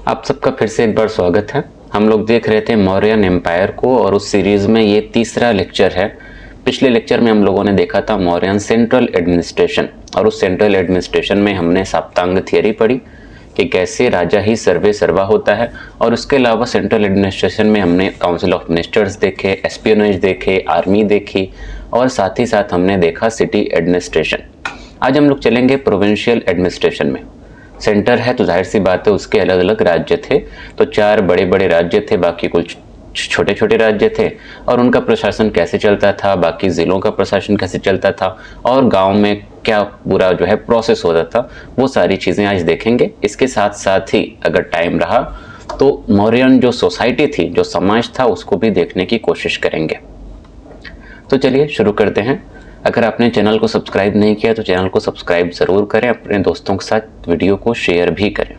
आप सबका फिर से एक बार स्वागत है। हम लोग देख रहे थे मौर्यन एम्पायर को और उस सीरीज में ये तीसरा लेक्चर है। पिछले लेक्चर में हम लोगों ने देखा था मौर्यन सेंट्रल एडमिनिस्ट्रेशन और उस सेंट्रल एडमिनिस्ट्रेशन में हमने सप्तांग थियरी पढ़ी कि कैसे राजा ही सर्वे सर्वा होता है। और उसके अलावा सेंट्रल एडमिनिस्ट्रेशन में हमने काउंसिल ऑफ मिनिस्टर्स देखे, एस्पियोनेज देखे, आर्मी देखी और साथ ही साथ हमने देखा सिटी एडमिनिस्ट्रेशन। आज हम लोग चलेंगे प्रोविंशियल एडमिनिस्ट्रेशन में। सेंटर है तो जाहिर सी बात है उसके अलग अलग राज्य थे, तो 4 बड़े बड़े राज्य थे, बाकी कुछ छोटे छोटे राज्य थे और उनका प्रशासन कैसे चलता था, बाकी जिलों का प्रशासन कैसे चलता था और गांव में क्या पूरा जो है प्रोसेस होता था, वो सारी चीज़ें आज देखेंगे। इसके साथ साथ ही अगर टाइम रहा तो मौर्यन जो सोसाइटी थी, जो समाज था, उसको भी देखने की कोशिश करेंगे। तो चलिए शुरू करते हैं। अगर आपने चैनल को सब्सक्राइब नहीं किया तो चैनल को सब्सक्राइब ज़रूर करें, अपने दोस्तों के साथ वीडियो को शेयर भी करें।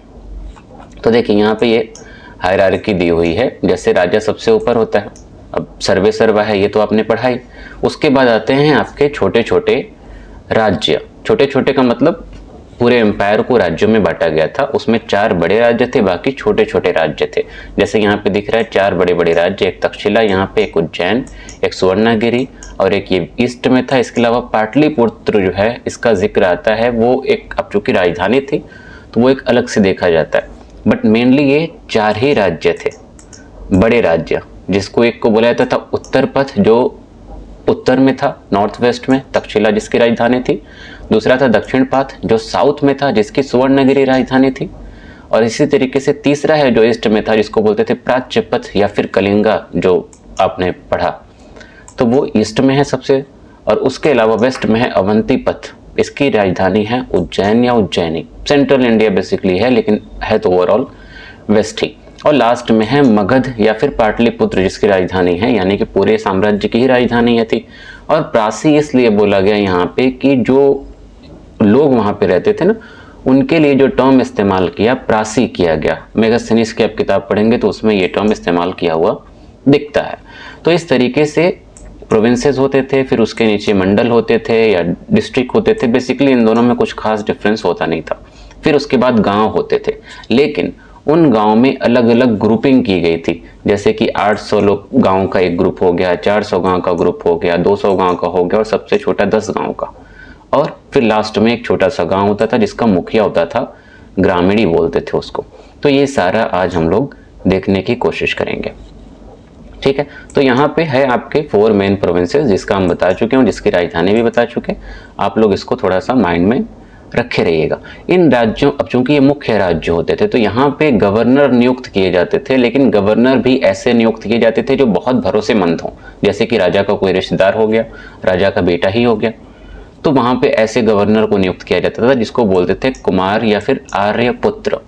तो देखिए यहाँ पे ये हायरार्की दी हुई है, जैसे राजा सबसे ऊपर होता है, अब सर्वे सर्वा है, ये तो आपने पढ़ाई। उसके बाद आते हैं आपके छोटे छोटे राज्य। छोटे छोटे का मतलब पूरे एम्पायर को राज्यों में बांटा गया था, उसमें 4 बड़े राज्य थे, बाकी छोटे छोटे राज्य थे। जैसे यहाँ पे दिख रहा है 4 बड़े बड़े राज्य, एक तक्षशिला, यहाँ पे एक उज्जैन, एक सुवर्णगिरी और एक ये ईस्ट में था। इसके अलावा पाटलिपुत्र जो है इसका जिक्र आता है, वो एक अब चूंकि राजधानी थी तो वो एक अलग से देखा जाता है, बट मेनली ये 4 ही राज्य थे, बड़े राज्य, जिसको एक को बोला जाता था उत्तर पथ, जो उत्तर में था, नॉर्थ वेस्ट में, तक्षशिला जिसकी राजधानी थी। दूसरा था दक्षिण पथ जो साउथ में था, जिसकी सुवर्णगिरी राजधानी थी। और इसी तरीके से तीसरा है जो ईस्ट में था, जिसको बोलते थे प्राच्य पथ या फिर कलिंगा, जो आपने पढ़ा, तो वो ईस्ट में है सबसे। और उसके अलावा वेस्ट में है अवंती पथ, इसकी राजधानी है उज्जैन या उज्जैनी। सेंट्रल इंडिया बेसिकली है, लेकिन है तो ओवरऑल वेस्ट ही। और लास्ट में है मगध या फिर पाटलिपुत्र, जिसकी राजधानी है, यानी कि पूरे साम्राज्य की ही राजधानी है थी। और प्रासी इसलिए बोला गया यहाँ पे कि जो लोग वहाँ पे रहते थे ना, उनके लिए जो टर्म इस्तेमाल किया प्रासी किया गया। मेगास्थनीज की आप किताब पढ़ेंगे तो उसमें ये टर्म इस्तेमाल किया हुआ दिखता है। तो इस तरीके से प्रोविंसेस होते थे, फिर उसके नीचे मंडल होते थे या डिस्ट्रिक्ट होते थे। बेसिकली इन दोनों में कुछ खास डिफरेंस होता नहीं था। फिर उसके बाद गांव होते थे, लेकिन उन गांव में अलग अलग ग्रुपिंग की गई थी। जैसे कि 800 लोग गांव का एक ग्रुप हो गया, 400 गांव का ग्रुप हो गया, 200 गांव का हो गया और सबसे छोटा 10 गांव का। और फिर लास्ट में एक छोटा सा गांव होता था जिसका मुखिया होता था, ग्रामीणी बोलते थे उसको। तो ये सारा आज हम लोग देखने की कोशिश करेंगे, ठीक है। तो यहाँ पे है आपके 4 मेन प्रोविंसेस, जिसका हम बता चुके हैं, जिसकी राजधानी भी बता चुके हैं। आप लोग इसको थोड़ा सा माइंड में रखे रहिएगा। इन राज्यों, अब चूंकि ये मुख्य राज्य होते थे तो यहाँ पे गवर्नर नियुक्त किए जाते थे, लेकिन गवर्नर भी ऐसे नियुक्त किए जाते थे जो बहुत भरोसेमंद हों। जैसे कि राजा का कोई रिश्तेदार हो गया, राजा का बेटा ही हो गया, तो वहां पे ऐसे गवर्नर को नियुक्त किया जाता था, जिसको बोलते थे कुमार या फिर आर्यपुत्र।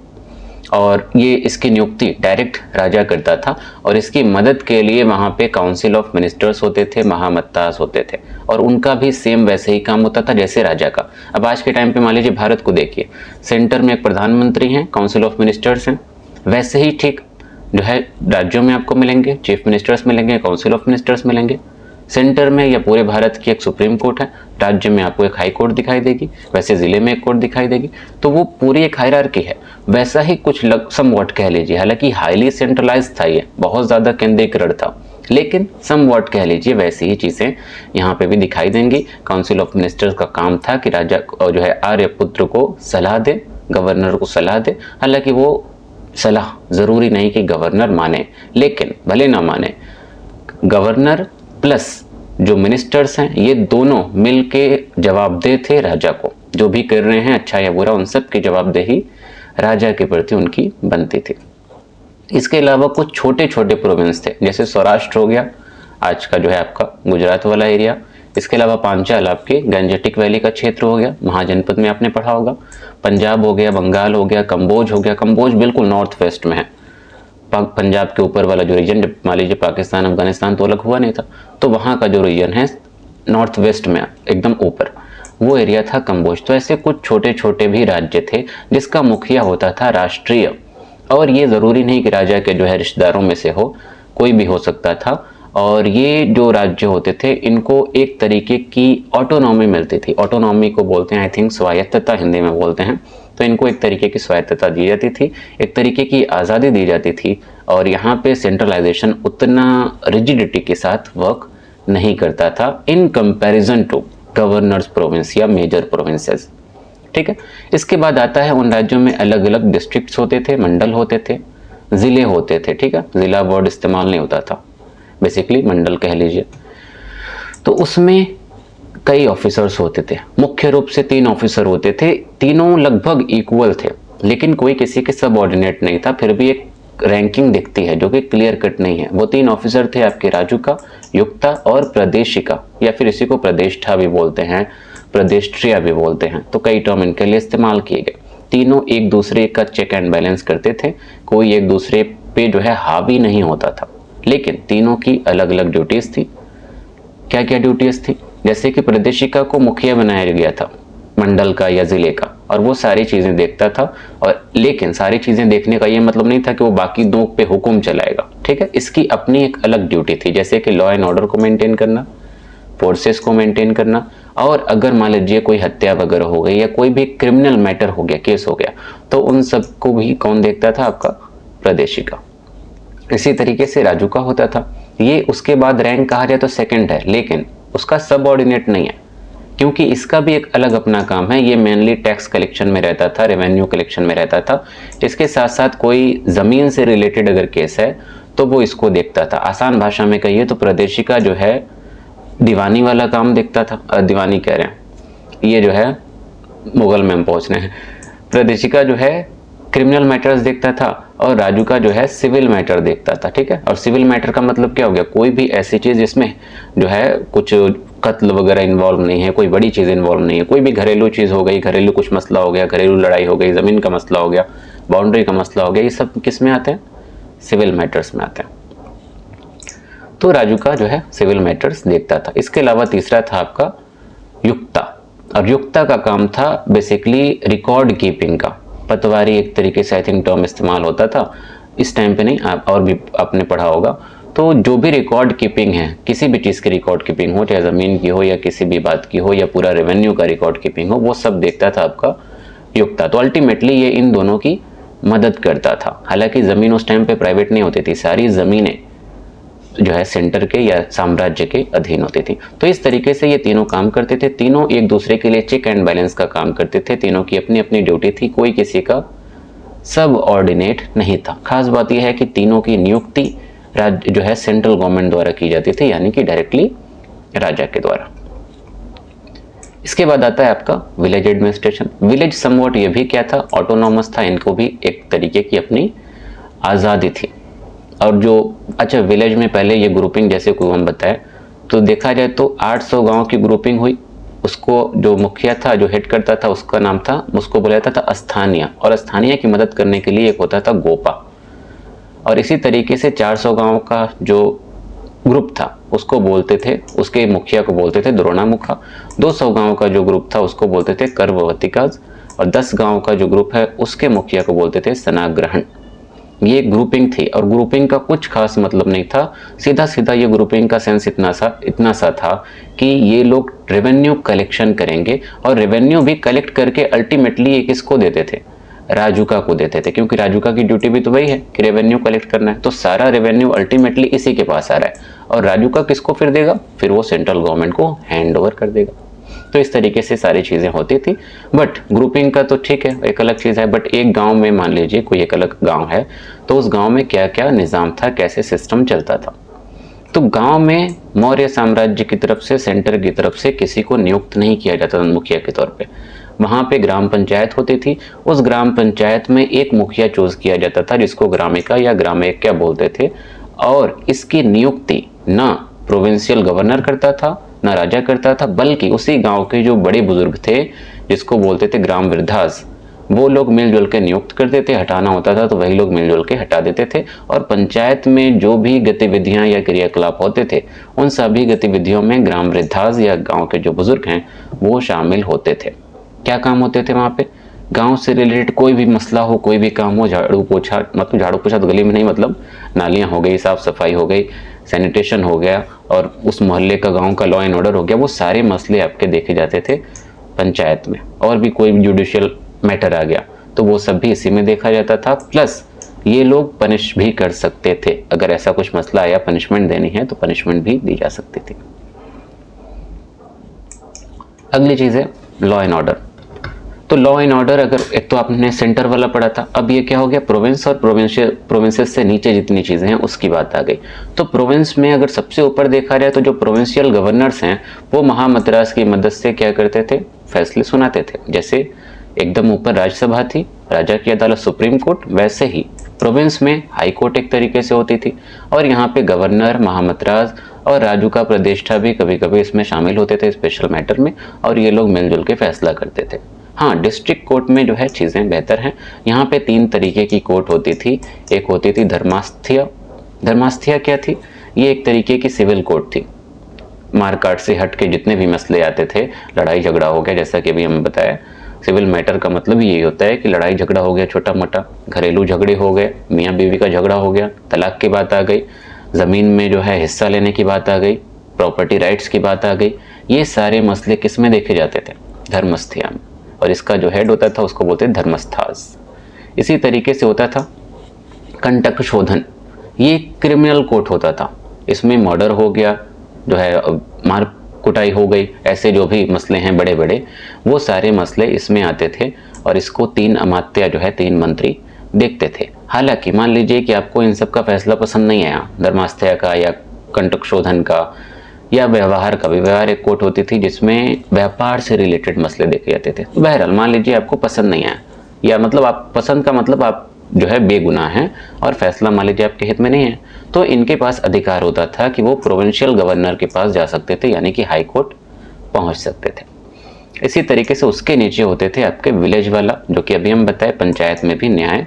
और ये इसकी नियुक्ति डायरेक्ट राजा करता था और इसकी मदद के लिए वहाँ पे काउंसिल ऑफ मिनिस्टर्स होते थे, महामत्तास होते थे, और उनका भी सेम वैसे ही काम होता था जैसे राजा का। अब आज के टाइम पे मान लीजिए भारत को देखिए, सेंटर में एक प्रधानमंत्री हैं, काउंसिल ऑफ मिनिस्टर्स हैं, वैसे ही ठीक जो है राज्यों में आपको मिलेंगे, चीफ मिनिस्टर्स मिलेंगे, काउंसिल ऑफ मिनिस्टर्स मिलेंगे। सेंटर में या पूरे भारत की एक सुप्रीम कोर्ट है, राज्य में आपको एक हाई कोर्ट दिखाई देगी, वैसे जिले में एक कोर्ट दिखाई देगी। तो वो पूरी एक हायरार्की है, वैसा ही कुछ समवॉट कह लीजिए। हालांकि हाईली सेंट्रलाइज था, ये बहुत ज्यादा केंद्रीकरण था, लेकिन समवॉट कह लीजिए वैसी ही चीजें यहाँ पे भी दिखाई देंगी। काउंसिल ऑफ मिनिस्टर्स का काम था कि राजा जो है आर्यपुत्र को सलाह दे, गवर्नर को सलाह दे। हालांकि वो सलाह जरूरी नहीं कि गवर्नर माने, लेकिन भले ना माने, गवर्नर प्लस जो मिनिस्टर्स हैं ये दोनों मिलके जवाबदेह थे राजा को। जो भी कर रहे हैं अच्छा या बुरा, उन सब की जवाबदेही राजा के प्रति उनकी बनती थी। इसके अलावा कुछ छोटे छोटे प्रोविंस थे, जैसे सौराष्ट्र हो गया, आज का जो है आपका गुजरात वाला एरिया। इसके अलावा पांचाल आपके गंजेटिक वैली का क्षेत्र हो गया, महाजनपद में आपने पढ़ा होगा। पंजाब हो गया, बंगाल हो गया, कंबोज हो गया। कंबोज बिल्कुल नॉर्थ वेस्ट में है, पंजाब के ऊपर वाला जो रीजन, जब मान लीजिए पाकिस्तान अफगानिस्तान तो अलग हुआ नहीं था, तो वहाँ का जो रीजन है नॉर्थ वेस्ट में एकदम ऊपर, वो एरिया था कंबोज। तो ऐसे कुछ छोटे छोटे भी राज्य थे जिसका मुखिया होता था राष्ट्रीय। और ये ज़रूरी नहीं कि राजा के जो है रिश्तेदारों में से हो, कोई भी हो सकता था। और ये जो राज्य होते थे इनको एक तरीके की ऑटोनॉमी मिलती थी। ऑटोनॉमी को बोलते हैं आई थिंक स्वायत्तता हिंदी में बोलते हैं। तो इनको एक तरीके की स्वायत्तता दी जाती थी, एक तरीके की आज़ादी दी जाती थी, और यहाँ पे सेंट्रलाइजेशन उतना रिजिडिटी के साथ वर्क नहीं करता था in comparison to governors province या मेजर प्रोविंसेस। ठीक है, इसके बाद आता है उन राज्यों में अलग अलग डिस्ट्रिक्ट्स होते थे, मंडल होते थे, ज़िले होते थे। ठीक है, ज़िला वर्ड इस्तेमाल नहीं होता था, बेसिकली मंडल कह लीजिए। तो उसमें कई ऑफिसर्स होते थे, मुख्य रूप से 3 ऑफिसर होते थे, तीनों लगभग इक्वल थे, लेकिन कोई किसी के सबऑर्डिनेट नहीं था। फिर भी एक रैंकिंग दिखती है जो कि क्लियर कट नहीं है। वो 3 ऑफिसर थे आपके राजुका, युक्ता और प्रदेशिका, या फिर इसी को प्रदेष्ठा भी बोलते हैं, प्रदेष्ट्रिया भी बोलते हैं। तो कई टर्म इनके लिए इस्तेमाल किए गए। तीनों एक दूसरे का चेक एंड बैलेंस करते थे, कोई एक दूसरे पे जो है हावी नहीं होता था, लेकिन तीनों की अलग अलग ड्यूटीज थी। क्या क्या ड्यूटीज थी? जैसे कि प्रदेशिका को मुखिया बनाया गया था मंडल का या जिले का, और वो सारी चीजें देखता था। और लेकिन सारी चीजें देखने का ये मतलब नहीं था कि वो बाकी 2 पे हुक्म चलाएगा। ठीक है, इसकी अपनी एक अलग ड्यूटी थी, जैसे कि लॉ एंड ऑर्डर को मेंटेन करना, फोर्सेस को मेंटेन करना, और अगर मान लीजिए कोई हत्या वगैरह हो गई या कोई भी क्रिमिनल मैटर हो गया, केस हो गया, तो उन सब को भी कौन देखता था? आपका प्रदेशिका। इसी तरीके से राजुका होता था। ये उसके बाद रैंक कहा जाए तो सेकंड है, लेकिन उसका सबऑर्डिनेट नहीं है, क्योंकि इसका भी एक अलग अपना काम है। ये मेनली टैक्स कलेक्शन में रहता था, रेवेन्यू कलेक्शन में रहता था। इसके साथ साथ कोई जमीन से रिलेटेड अगर केस है तो वो इसको देखता था। आसान भाषा में कहिए तो प्रदेशिका जो है दीवानी वाला काम देखता था, दीवानी कह रहे हैं, ये जो है मुगल में हम पहुंच रहे हैं। प्रदेशिका जो है क्रिमिनल मैटर्स देखता था और राजुका जो है सिविल मैटर देखता था। ठीक है, और सिविल मैटर का मतलब क्या हो गया? कोई भी ऐसी चीज जिसमें जो है कुछ कत्ल वगैरह इन्वॉल्व नहीं है, कोई बड़ी चीज इन्वॉल्व नहीं है, कोई भी घरेलू चीज हो गई, घरेलू कुछ मसला हो गया, घरेलू लड़ाई हो गई, जमीन का मसला हो गया, बाउंड्री का मसला हो गया, ये सब किस में आते हैं? सिविल मैटर्स में आते हैं। तो राजुका जो है सिविल मैटर्स देखता था। इसके अलावा तीसरा था आपका युक्ता, और युक्ता का काम था बेसिकली रिकॉर्ड कीपिंग का। पतवारी एक तरीके से आई थिंक टर्म इस्तेमाल होता था, इस टाइम पे नहीं, आप और भी आपने पढ़ा होगा। तो जो भी रिकॉर्ड कीपिंग है, किसी भी चीज़ की रिकॉर्ड कीपिंग हो, चाहे ज़मीन की हो या किसी भी बात की हो या पूरा रेवेन्यू का रिकॉर्ड कीपिंग हो, वो सब देखता था आपका युक्ता। तो अल्टीमेटली ये इन दोनों की मदद करता था। हालांकि ज़मीन उस टाइम पे प्राइवेट नहीं होती थी, सारी ज़मीनें जो है सेंटर के या साम्राज्य के अधीन होती थी। तो इस तरीके से ये तीनों काम करते थे, तीनों एक दूसरे के लिए चेक एंड बैलेंस का काम करते थे, तीनों की अपनी अपनी ड्यूटी थी, कोई किसी का सब ऑर्डिनेट नहीं था। खास बात यह है कि तीनों की नियुक्ति राज्य जो है सेंट्रल गवर्नमेंट द्वारा की जाती थी, यानी कि डायरेक्टली राजा के द्वारा। इसके बाद आता है आपका विलेज एडमिनिस्ट्रेशन। विलेज समवॉट ये भी क्या था? ऑटोनॉमस था, इनको भी एक तरीके की अपनी आज़ादी थी। और जो अच्छा विलेज में पहले ये ग्रुपिंग जैसे कोई हम बताए तो देखा जाए तो 800 गांव की ग्रुपिंग हुई। उसको जो मुखिया था, जो हेड करता था, उसका नाम था, उसको बोला जाता था अस्थानीय, और अस्थानीय की मदद करने के लिए एक होता था गोपा। और इसी तरीके से 400 गांव का जो ग्रुप था उसको बोलते थे, उसके मुखिया को बोलते थे द्रोणामुखा। 200 गांव का जो ग्रुप था उसको बोलते थे कर्ववतिकाज, और 10 गांव का जो ग्रुप है उसके मुखिया को बोलते थे सनाग्रहण। ये ग्रुपिंग थी, और ग्रुपिंग का कुछ खास मतलब नहीं था। सीधा सीधा ये ग्रुपिंग का सेंस इतना सा था कि ये लोग रेवेन्यू कलेक्शन करेंगे, और रेवेन्यू भी कलेक्ट करके अल्टीमेटली ये किसको देते थे? राजुका को देते थे, क्योंकि राजुका की ड्यूटी भी तो वही है कि रेवेन्यू कलेक्ट करना है। तो सारा रेवेन्यू अल्टीमेटली इसी के पास आ रहा है, और राजुका किसको फिर देगा? फिर वो सेंट्रल गवर्नमेंट को हैंड ओवर कर देगा। तो इस तरीके से सारी चीज़ें होती थी। बट ग्रुपिंग का तो ठीक है, एक अलग चीज़ है। बट एक गांव में मान लीजिए कोई एक अलग गांव है, तो उस गांव में क्या क्या निज़ाम था, कैसे सिस्टम चलता था। तो गांव में मौर्य साम्राज्य की तरफ से, सेंटर की तरफ से किसी को नियुक्त नहीं किया जाता था मुखिया के तौर पे। वहाँ पे ग्राम पंचायत होती थी, उस ग्राम पंचायत में एक मुखिया चूज किया जाता था जिसको ग्रामिका या ग्रामेक्या बोलते थे, और इसकी नियुक्ति ना प्रोविंशियल गवर्नर करता था ना राजा करता था, बल्कि उसी गांव के जो बड़े बुजुर्ग थे जिसको बोलते थे ग्राम वृद्धास, वो लोग मिलजुल के नियुक्त करते थे। हटाना होता था तो वही लोग मिलजुल के हटा देते थे, और पंचायत में जो भी गतिविधियां या क्रियाकलाप होते थे उन सभी गतिविधियों में ग्राम वृद्धास या गांव के जो बुजुर्ग हैं वो शामिल होते थे। क्या काम होते थे वहाँ पे? गांव से रिलेटेड कोई भी मसला हो, कोई भी काम हो, झाड़ू पोछा, मतलब झाड़ू पोछा तो गली में नहीं, मतलब नालियाँ हो गई, साफ सफाई हो गई, सैनिटेशन हो गया, और उस मोहल्ले का, गांव का लॉ एंड ऑर्डर हो गया, वो सारे मसले आपके देखे जाते थे पंचायत में। और भी कोई जुडिशियल मैटर आ गया तो वो सब भी इसी में देखा जाता था। प्लस ये लोग पनिश भी कर सकते थे, अगर ऐसा कुछ मसला आया पनिशमेंट देनी है तो पनिशमेंट भी दी जा सकती थी। अगली चीज़ है लॉ एंड ऑर्डर। तो लॉ एंड ऑर्डर, अगर एक तो आपने सेंटर वाला पढ़ा था, अब ये क्या हो गया, प्रोविंस और प्रोविंसेस से नीचे जितनी चीज़ें हैं उसकी बात आ गई। तो प्रोविंस में अगर सबसे ऊपर देखा जाए तो जो प्रोविंशियल गवर्नर्स हैं वो महामद्रास की मदद से क्या करते थे, फैसले सुनाते थे। जैसे एकदम ऊपर राज्यसभा थी, राजा की अदालत सुप्रीम कोर्ट, वैसे ही प्रोविंस में हाई कोर्ट एक तरीके से होती थी, और यहाँ पे गवर्नर, महामद्रास और राजू का प्रदेष्टा भी कभी कभी इसमें शामिल होते थे स्पेशल मैटर में, और ये लोग मिलजुल के फैसला करते थे। हाँ, डिस्ट्रिक्ट कोर्ट में जो है चीज़ें बेहतर हैं। यहाँ पे 3 तरीके की कोर्ट होती थी। एक होती थी धर्मास्थिया। धर्मास्थिया क्या थी, ये एक तरीके की सिविल कोर्ट थी। मारकाट से हट के जितने भी मसले आते थे, लड़ाई झगड़ा हो गया, जैसा कि अभी हम बताया, सिविल मैटर का मतलब यही होता है कि लड़ाई झगड़ा हो गया, छोटा मोटा घरेलू झगड़े हो गए, मियाँ बीवी का झगड़ा हो गया, तलाक की बात आ गई, ज़मीन में जो है हिस्सा लेने की बात आ गई, प्रॉपर्टी राइट्स की बात आ गई, ये सारे मसले किस में देखे जाते थे, धर्मस्थिया में। और इसका जो हेड होता था उसको बोलते धर्मस्थास। इसी तरीके से होता था कंटक शोधन, ये क्रिमिनल कोर्ट होता था। इसमें मर्डर हो गया, जो है मार कुटाई हो गई, ऐसे जो भी मसले हैं बड़े बड़े, वो सारे मसले इसमें आते थे, और इसको 3 अमात्य जो है 3 मंत्री देखते थे। हालांकि मान लीजिए कि आपको इन सब का फैसला पसंद नहीं आया, धर्मास्थ्या का या कंटक शोधन का या व्यवहार का भी। व्यवहार एक कोर्ट होती थी जिसमें व्यापार से रिलेटेड मसले देखे जाते थे। तो बहरहाल मान लीजिए आपको पसंद नहीं आया, या मतलब आप पसंद का मतलब आप जो है बेगुनाह हैं और फैसला मान लीजिए आपके हित में नहीं है, तो इनके पास अधिकार होता था कि वो प्रोविंशियल गवर्नर के पास जा सकते थे, यानी कि हाई कोर्ट पहुंच सकते थे। इसी तरीके से उसके नीचे होते थे आपके विलेज वाला, जो कि अभी हम बताए पंचायत में भी न्याय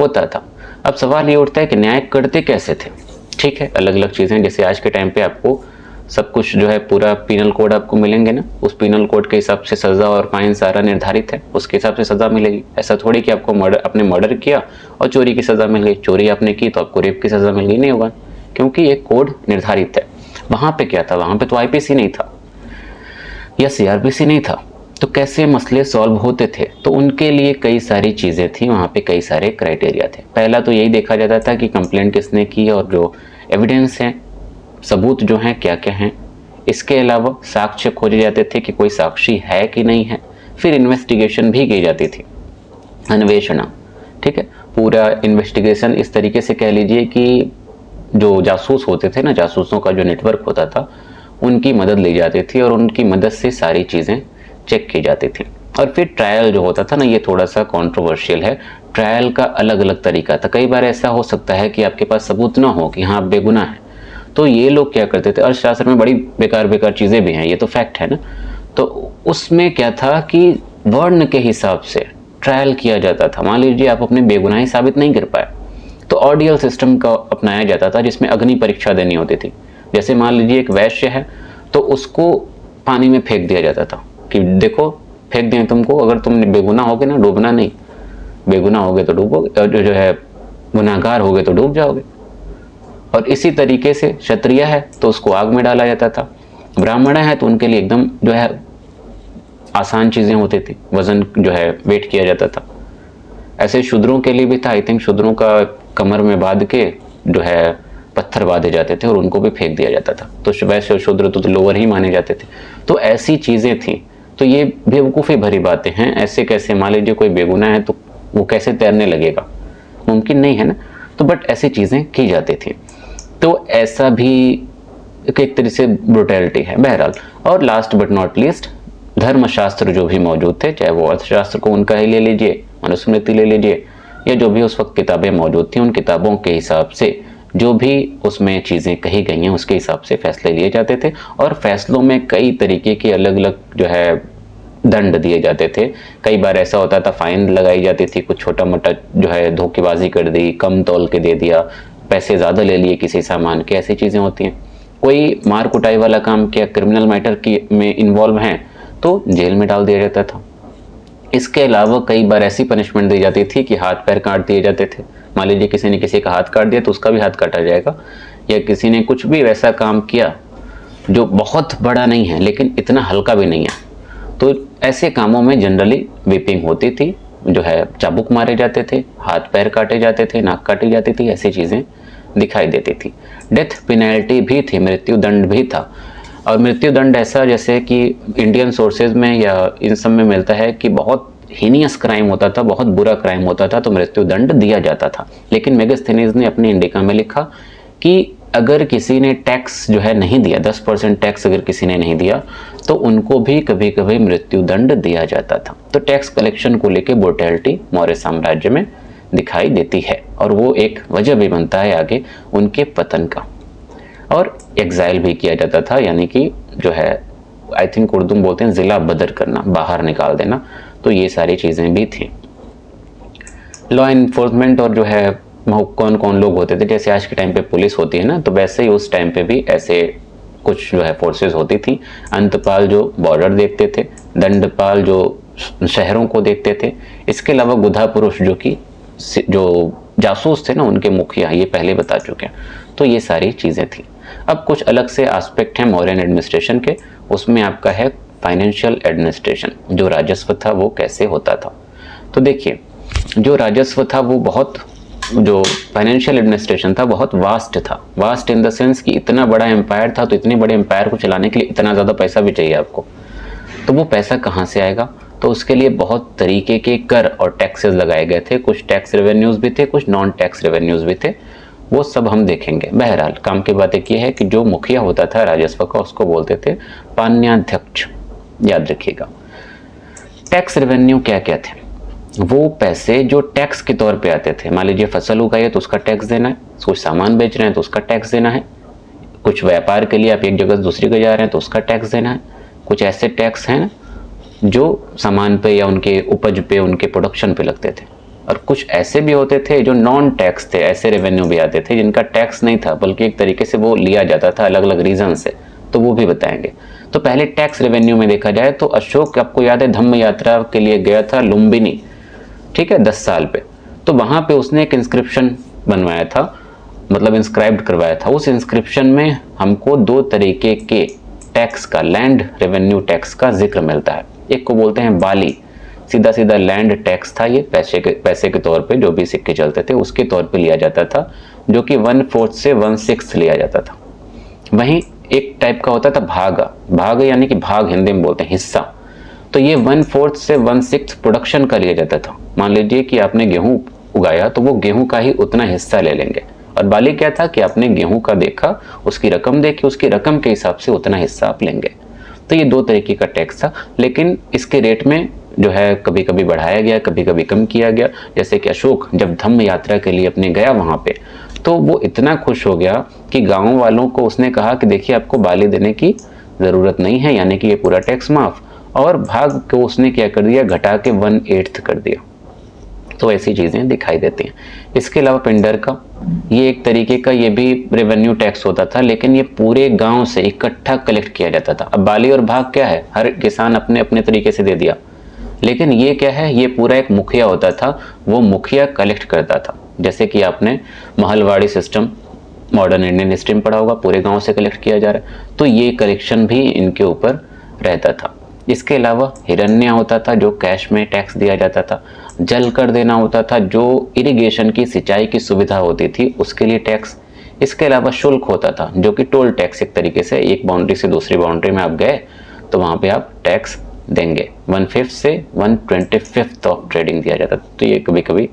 होता था। अब सवाल ये उठता है कि न्याय करते कैसे थे। ठीक है, अलग अलग चीज़ें, जैसे आज के टाइम पे आपको सब कुछ जो है पूरा पीनल कोड आपको मिलेंगे ना, उस पीनल कोड के हिसाब से सज़ा और फाइन सारा निर्धारित है, उसके हिसाब से सज़ा मिलेगी। ऐसा थोड़ी कि आपको आपने मर्डर किया और चोरी की सज़ा मिल गई, चोरी आपने की तो आपको रेप की सज़ा मिल गई, नहीं होगा, क्योंकि एक कोड निर्धारित है। वहाँ पे क्या था, वहाँ पे तो आईपीसी नहीं था या सीआरपीसी नहीं था, तो कैसे मसले सॉल्व होते थे, तो उनके लिए कई सारी चीज़ें थी, वहाँ पे कई सारे क्राइटेरिया थे। पहला तो यही देखा जाता था कि कंप्लेंट किसने की और जो एविडेंस हैं, सबूत जो हैं क्या क्या हैं। इसके अलावा साक्ष्य खोजे जाते थे कि कोई साक्षी है कि नहीं है। फिर इन्वेस्टिगेशन भी की जाती थी, अन्वेषण। ठीक है, पूरा इन्वेस्टिगेशन इस तरीके से कह लीजिए कि जो जासूस होते थे ना, जासूसों का जो नेटवर्क होता था, उनकी मदद ली जाती थी और उनकी मदद से सारी चीज़ें चेक की जाती थी। और फिर ट्रायल जो होता था ना, ये थोड़ा सा कंट्रोवर्शियल है। ट्रायल का अलग अलग तरीका था। कई बार ऐसा हो सकता है कि आपके पास सबूत ना हो कि हाँ आप बेगुनाह हैं, तो ये लोग क्या करते थे, अर्थशास्त्र में बड़ी बेकार बेकार चीज़ें भी हैं, ये तो फैक्ट है ना, तो उसमें क्या था कि वर्ण के हिसाब से ट्रायल किया जाता था। मान लीजिए आप अपनी बेगुनाही साबित नहीं कर पाए, तो ऑर्डियल सिस्टम का अपनाया जाता था, जिसमें अग्नि परीक्षा देनी होती थी। जैसे मान लीजिए एक वैश्य है, तो उसको पानी में फेंक दिया जाता था कि देखो फेंक दें तुमको, अगर तुम बेगुनाह होगे ना, डूबना नहीं, बेगुनाह होगे तो डूबोगे, और जो है गुनाहगार होगे तो डूब जाओगे। और इसी तरीके से क्षत्रिय है तो उसको आग में डाला जाता था, ब्राह्मण है तो उनके लिए एकदम जो है आसान चीज़ें होती थी, वजन जो है वेट किया जाता था। ऐसे शूद्रों के लिए भी था, आई थिंक शूद्रों का कमर में बांध के जो है पत्थर बांधे जाते थे और उनको भी फेंक दिया जाता था, तो वैसे शूद्र तो लोअर ही माने जाते थे। तो ऐसी चीज़ें थी। तो ये बेवकूफ़ी भरी बातें हैं। ऐसे कैसे, मान लीजिए कोई बेगुनाह है तो वो कैसे तैरने लगेगा, मुमकिन नहीं है ना। तो बट ऐसी चीज़ें की जाती थी। तो ऐसा भी एक तरह से ब्रुटैलिटी है, बहरहाल। और लास्ट बट नॉट लीस्ट, धर्मशास्त्र जो भी मौजूद थे, चाहे वो अर्थशास्त्र को उनका ही ले लीजिए, मनुस्मृति ले लीजिए, या जो भी उस वक्त किताबें मौजूद थी, उन किताबों के हिसाब से जो भी उसमें चीज़ें कही गई हैं उसके हिसाब से फैसले लिए जाते थे। और फैसलों में कई तरीके के अलग अलग जो है दंड दिए जाते थे। कई बार ऐसा होता था फाइन लगाई जाती थी, कुछ छोटा मोटा जो है धोखेबाजी कर दी, कम तौल के दे दिया, पैसे ज़्यादा ले लिए किसी सामान के, ऐसी चीज़ें होती हैं। कोई मार कुटाई वाला काम किया, क्रिमिनल मैटर की में इन्वॉल्व हैं, तो जेल में डाल दिया जाता था। इसके अलावा कई बार ऐसी पनिशमेंट दी जाती थी कि हाथ पैर काट दिए जाते थे। मान लीजिए किसी ने किसी का हाथ काट दिया तो उसका भी हाथ काटा जाएगा, या किसी ने कुछ भी वैसा काम किया जो बहुत बड़ा नहीं है लेकिन इतना हल्का भी नहीं है, तो ऐसे कामों में जनरली व्हिपिंग होती थी, जो है चाबुक मारे जाते थे, हाथ पैर काटे जाते थे, नाक काटी जाती थी, ऐसी चीज़ें दिखाई देती थी। डेथ पेनल्टी भी थी, मृत्यु दंड भी था। और मृत्यु दंड ऐसा जैसे कि इंडियन सोर्सेज में या इन सब में मिलता है कि बहुत हीनियस क्राइम होता था, बहुत बुरा क्राइम होता था तो मृत्यु दंड दिया जाता था। लेकिन मेगास्थनीज ने अपनी इंडिका में लिखा कि अगर किसी ने टैक्स जो है नहीं दिया, 10% टैक्स अगर किसी ने नहीं दिया तो उनको भी कभी कभी मृत्यु दंड दिया जाता था। तो टैक्स कलेक्शन को लेकर ब्रुटैलिटी मौर्य साम्राज्य में दिखाई देती है और वो एक वजह भी बनता है आगे उनके पतन का। और एग्जाइल भी किया जाता था, यानी कि जो है आई थिंक उर्दू में बोलते हैं जिला बदर करना, बाहर निकाल देना। तो ये सारी चीज़ें भी थी। लॉ इन्फोर्समेंट और जो है कौन कौन लोग होते थे, जैसे आज के टाइम पे पुलिस होती है ना, तो वैसे ही उस टाइम पे भी ऐसे कुछ जो है फोर्सेस होती थी। अंतपाल जो बॉर्डर देखते थे, दंडपाल जो शहरों को देखते थे, इसके अलावा गुधा पुरुष जो जासूस थे ना, उनके मुखिया, ये पहले बता चुके हैं। तो ये सारी चीज़ें थी। अब कुछ अलग से एस्पेक्ट हैं मौर्यन एडमिनिस्ट्रेशन के, उसमें आपका है फाइनेंशियल एडमिनिस्ट्रेशन। जो राजस्व था वो कैसे होता था, तो देखिए जो राजस्व था वो बहुत, जो फाइनेंशियल एडमिनिस्ट्रेशन था बहुत वास्ट था। वास्ट इन द सेंस कि इतना बड़ा एम्पायर था, तो इतने बड़े एम्पायर को चलाने के लिए इतना ज़्यादा पैसा भी चाहिए आपको। तो वो पैसा कहाँ से आएगा, तो उसके लिए बहुत तरीके के कर और टैक्सेस लगाए गए थे। कुछ टैक्स रेवेन्यूज़ भी थे, कुछ नॉन टैक्स रेवेन्यूज़ भी थे, वो सब हम देखेंगे। बहरहाल काम की बात एक ये है कि जो मुखिया होता था राजस्व का, उसको बोलते थे पान्याध्यक्ष, याद रखिएगा। टैक्स रेवेन्यू क्या क्या थे, वो पैसे जो टैक्स के तौर पे आते थे। मान लीजिए फसल उगाई है तो उसका टैक्स देना है, कुछ सामान बेच रहे हैं तो उसका टैक्स देना है, कुछ व्यापार के लिए आप एक जगह से दूसरी जगह जा रहे हैं तो उसका टैक्स देना है। कुछ ऐसे टैक्स हैं जो सामान पे या उनके उपज पे, उनके प्रोडक्शन पे लगते थे। और कुछ ऐसे भी होते थे जो नॉन टैक्स थे, ऐसे रेवेन्यू भी आते थे जिनका टैक्स नहीं था, बल्कि एक तरीके से वो लिया जाता था अलग अलग रीजन से, तो वो भी बताएंगे। तो पहले टैक्स रेवेन्यू में देखा जाए तो अशोक, आपको याद है, धम्म यात्रा के लिए गया था लुम्बिनी, ठीक है, 10 साल पे। तो वहां पे उसने एक इंस्क्रिप्शन बनवाया था, मतलब इंस्क्राइब्ड करवाया था। उस इंस्क्रिप्शन में हमको 2 तरीके के टैक्स का, लैंड रेवेन्यू टैक्स का जिक्र मिलता है। एक को बोलते हैं बाली, सीधा सीधा लैंड टैक्स था, ये पैसे के तौर पे जो भी सिक्के चलते थे उसके तौर पे लिया जाता था, जो कि 1/4 से 1/6 लिया जाता था। वहीं एक टाइप का होता था भागा, भाग यानी कि भाग हिंदी में बोलते हैं हिस्सा। तो ये 1/4 से 1/6 प्रोडक्शन का लिया जाता था। मान लीजिए कि आपने गेहूं उगाया तो वो गेहूं का ही उतना हिस्सा ले लेंगे। और बाली क्या था कि आपने गेहूं का देखा, उसकी रकम देखी, उसकी रकम के हिसाब से उतना हिस्सा आप लेंगे। तो ये 2 तरीके का टैक्स था, लेकिन इसके रेट में जो है कभी कभी बढ़ाया गया, कभी कभी कम किया गया। जैसे कि अशोक जब धम्म यात्रा के लिए अपने गया वहां पे, तो वो इतना खुश हो गया कि गाँव वालों को उसने कहा कि देखिए आपको बाली देने की जरूरत नहीं है, यानी कि ये पूरा टैक्स माफ। और भाग को उसने क्या कर दिया, घटा के 1/8 कर दिया। तो ऐसी चीजें दिखाई देती हैं। इसके अलावा पिंडर का, ये एक तरीके का, ये भी रेवेन्यू टैक्स होता था, लेकिन ये पूरे गांव से इकट्ठा कलेक्ट किया जाता था। अब बाली और भाग क्या है, हर किसान अपने अपने तरीके से दे दिया, लेकिन ये क्या है, ये पूरा एक मुखिया होता था, वो मुखिया कलेक्ट करता था। जैसे कि आपने Mahalwari system modern Indian history में पढ़ा होगा, पूरे गांव से कलेक्ट किया जा रहा है, तो ये कलेक्शन भी इनके ऊपर रहता था। इसके अलावा हिरण्य होता था, जो कैश में टैक्स दिया जाता था। जल कर देना होता था, जो इरिगेशन की, सिंचाई की सुविधा होती थी, उसके लिए टैक्स। इसके अलावा शुल्क होता था, जो कि टोल टैक्स, एक तरीके से एक बाउंड्री से दूसरी बाउंड्री में आप गए तो वहां पे आप टैक्स देंगे। 1/5 से 1/25 ऑफ ट्रेडिंग दिया जाता था। तो ये कभी कभी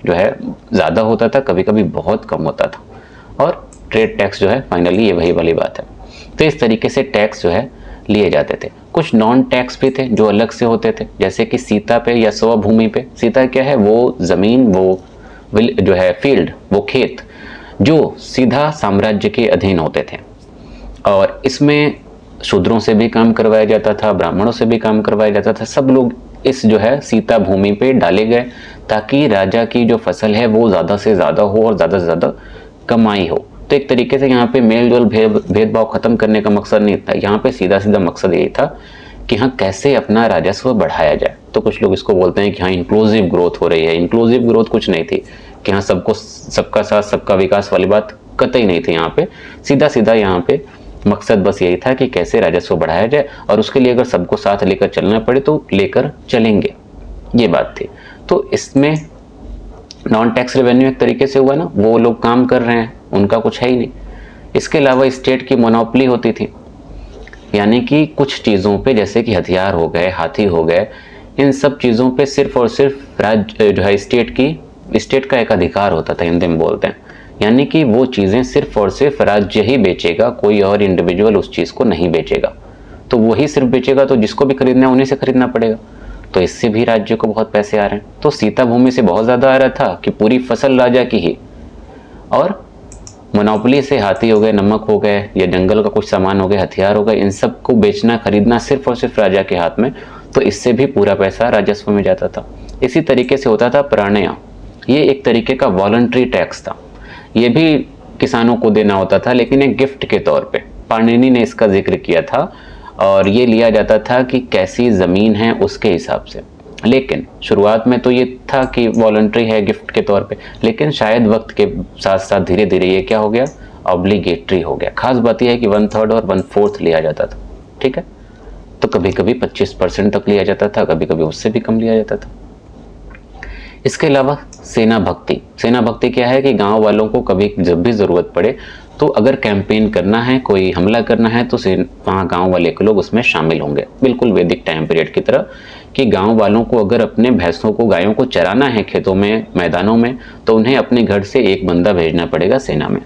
जो है ज़्यादा होता था, कभी कभी बहुत कम होता था। और ट्रेड टैक्स जो है फाइनली ये वही वाली बात है। तो इस तरीके से टैक्स जो है लिए जाते थे। कुछ नॉन टैक्स भी थे जो अलग से होते थे, जैसे कि सीता पे या स्वभूमि पे। सीता क्या है, वो ज़मीन, वो जो है फील्ड, वो खेत जो सीधा साम्राज्य के अधीन होते थे। और इसमें शूद्रों से भी काम करवाया जाता था, ब्राह्मणों से भी काम करवाया जाता था। सब लोग इस जो है सीता भूमि पे डाले गए ताकि राजा की जो फसल है वो ज़्यादा से ज़्यादा हो और ज़्यादा से ज़्यादा कमाई हो। तो एक तरीके से यहाँ पे मेल जोल भेदभाव खत्म करने का मकसद नहीं था, यहाँ पे सीधा सीधा मकसद यही था कि हाँ कैसे अपना राजस्व बढ़ाया जाए। तो कुछ लोग इसको बोलते हैं कि हाँ इंक्लूसिव ग्रोथ हो रही है। इंक्लूसिव ग्रोथ कुछ नहीं थी कि हाँ सबको, सबका साथ सबका विकास वाली बात कतई नहीं थी। यहाँ पे सीधा सीधा यहाँ पे मकसद बस यही था कि कैसे राजस्व बढ़ाया जाए, और उसके लिए अगर सबको साथ लेकर चलना पड़े तो लेकर चलेंगे, ये बात थी। तो इसमें नॉन टैक्स रेवेन्यू एक तरीके से हुआ ना, वो लोग काम कर रहे हैं, उनका कुछ है ही नहीं। इसके अलावा स्टेट की मोनोपोली होती थी, यानी कि कुछ चीज़ों पे जैसे कि हथियार हो गए, हाथी हो गए, इन सब चीज़ों पे सिर्फ और सिर्फ राज्य जो है स्टेट का एक अधिकार होता था, हिंदी में बोलते हैं। यानी कि वो चीज़ें सिर्फ और सिर्फ राज्य ही बेचेगा, कोई और इंडिविजुअल उस चीज़ को नहीं बेचेगा। तो वही सिर्फ बेचेगा, तो जिसको भी खरीदना है उन्हीं से खरीदना पड़ेगा। तो इससे भी राज्य को बहुत पैसे आ रहे हैं। तो सीता भूमि से बहुत ज़्यादा आ रहा था कि पूरी फसल राजा की ही, और मोनोपोली से हाथी हो गए, नमक हो गए, या जंगल का कुछ सामान हो गया, हथियार हो गए, इन सब को बेचना खरीदना सिर्फ और सिर्फ राजा के हाथ में। तो इससे भी पूरा पैसा राजस्व में जाता था। इसी तरीके से होता था प्राणय, ये एक तरीके का वॉलंटरी टैक्स था। ये भी किसानों को देना होता था, लेकिन एक गिफ्ट के तौर पे पाणिनि ने इसका जिक्र किया था, और ये लिया जाता था कि कैसी ज़मीन है उसके हिसाब से। लेकिन शुरुआत में तो ये था कि वॉलंटरी है, गिफ्ट के तौर पे, लेकिन शायद वक्त के साथ साथ धीरे धीरे ये क्या हो गया, ऑब्लिगेटरी हो गया। खास बात यह है कि 1/3 और 1/4 लिया जाता था, ठीक है। तो कभी कभी 25% तक लिया जाता था, कभी कभी उससे भी कम लिया जाता था। इसके अलावा सेना भक्ति क्या है कि गांव वालों को कभी जब भी ज़रूरत पड़े, तो अगर कैंपेन करना है, कोई हमला करना है, तो वहाँ गांव वाले के लोग उसमें शामिल होंगे, बिल्कुल वैदिक टाइम पीरियड की तरह, कि गांव वालों को अगर अपने भैंसों को, गायों को चराना है खेतों में, मैदानों में, तो उन्हें अपने घर से एक बंदा भेजना पड़ेगा सेना में।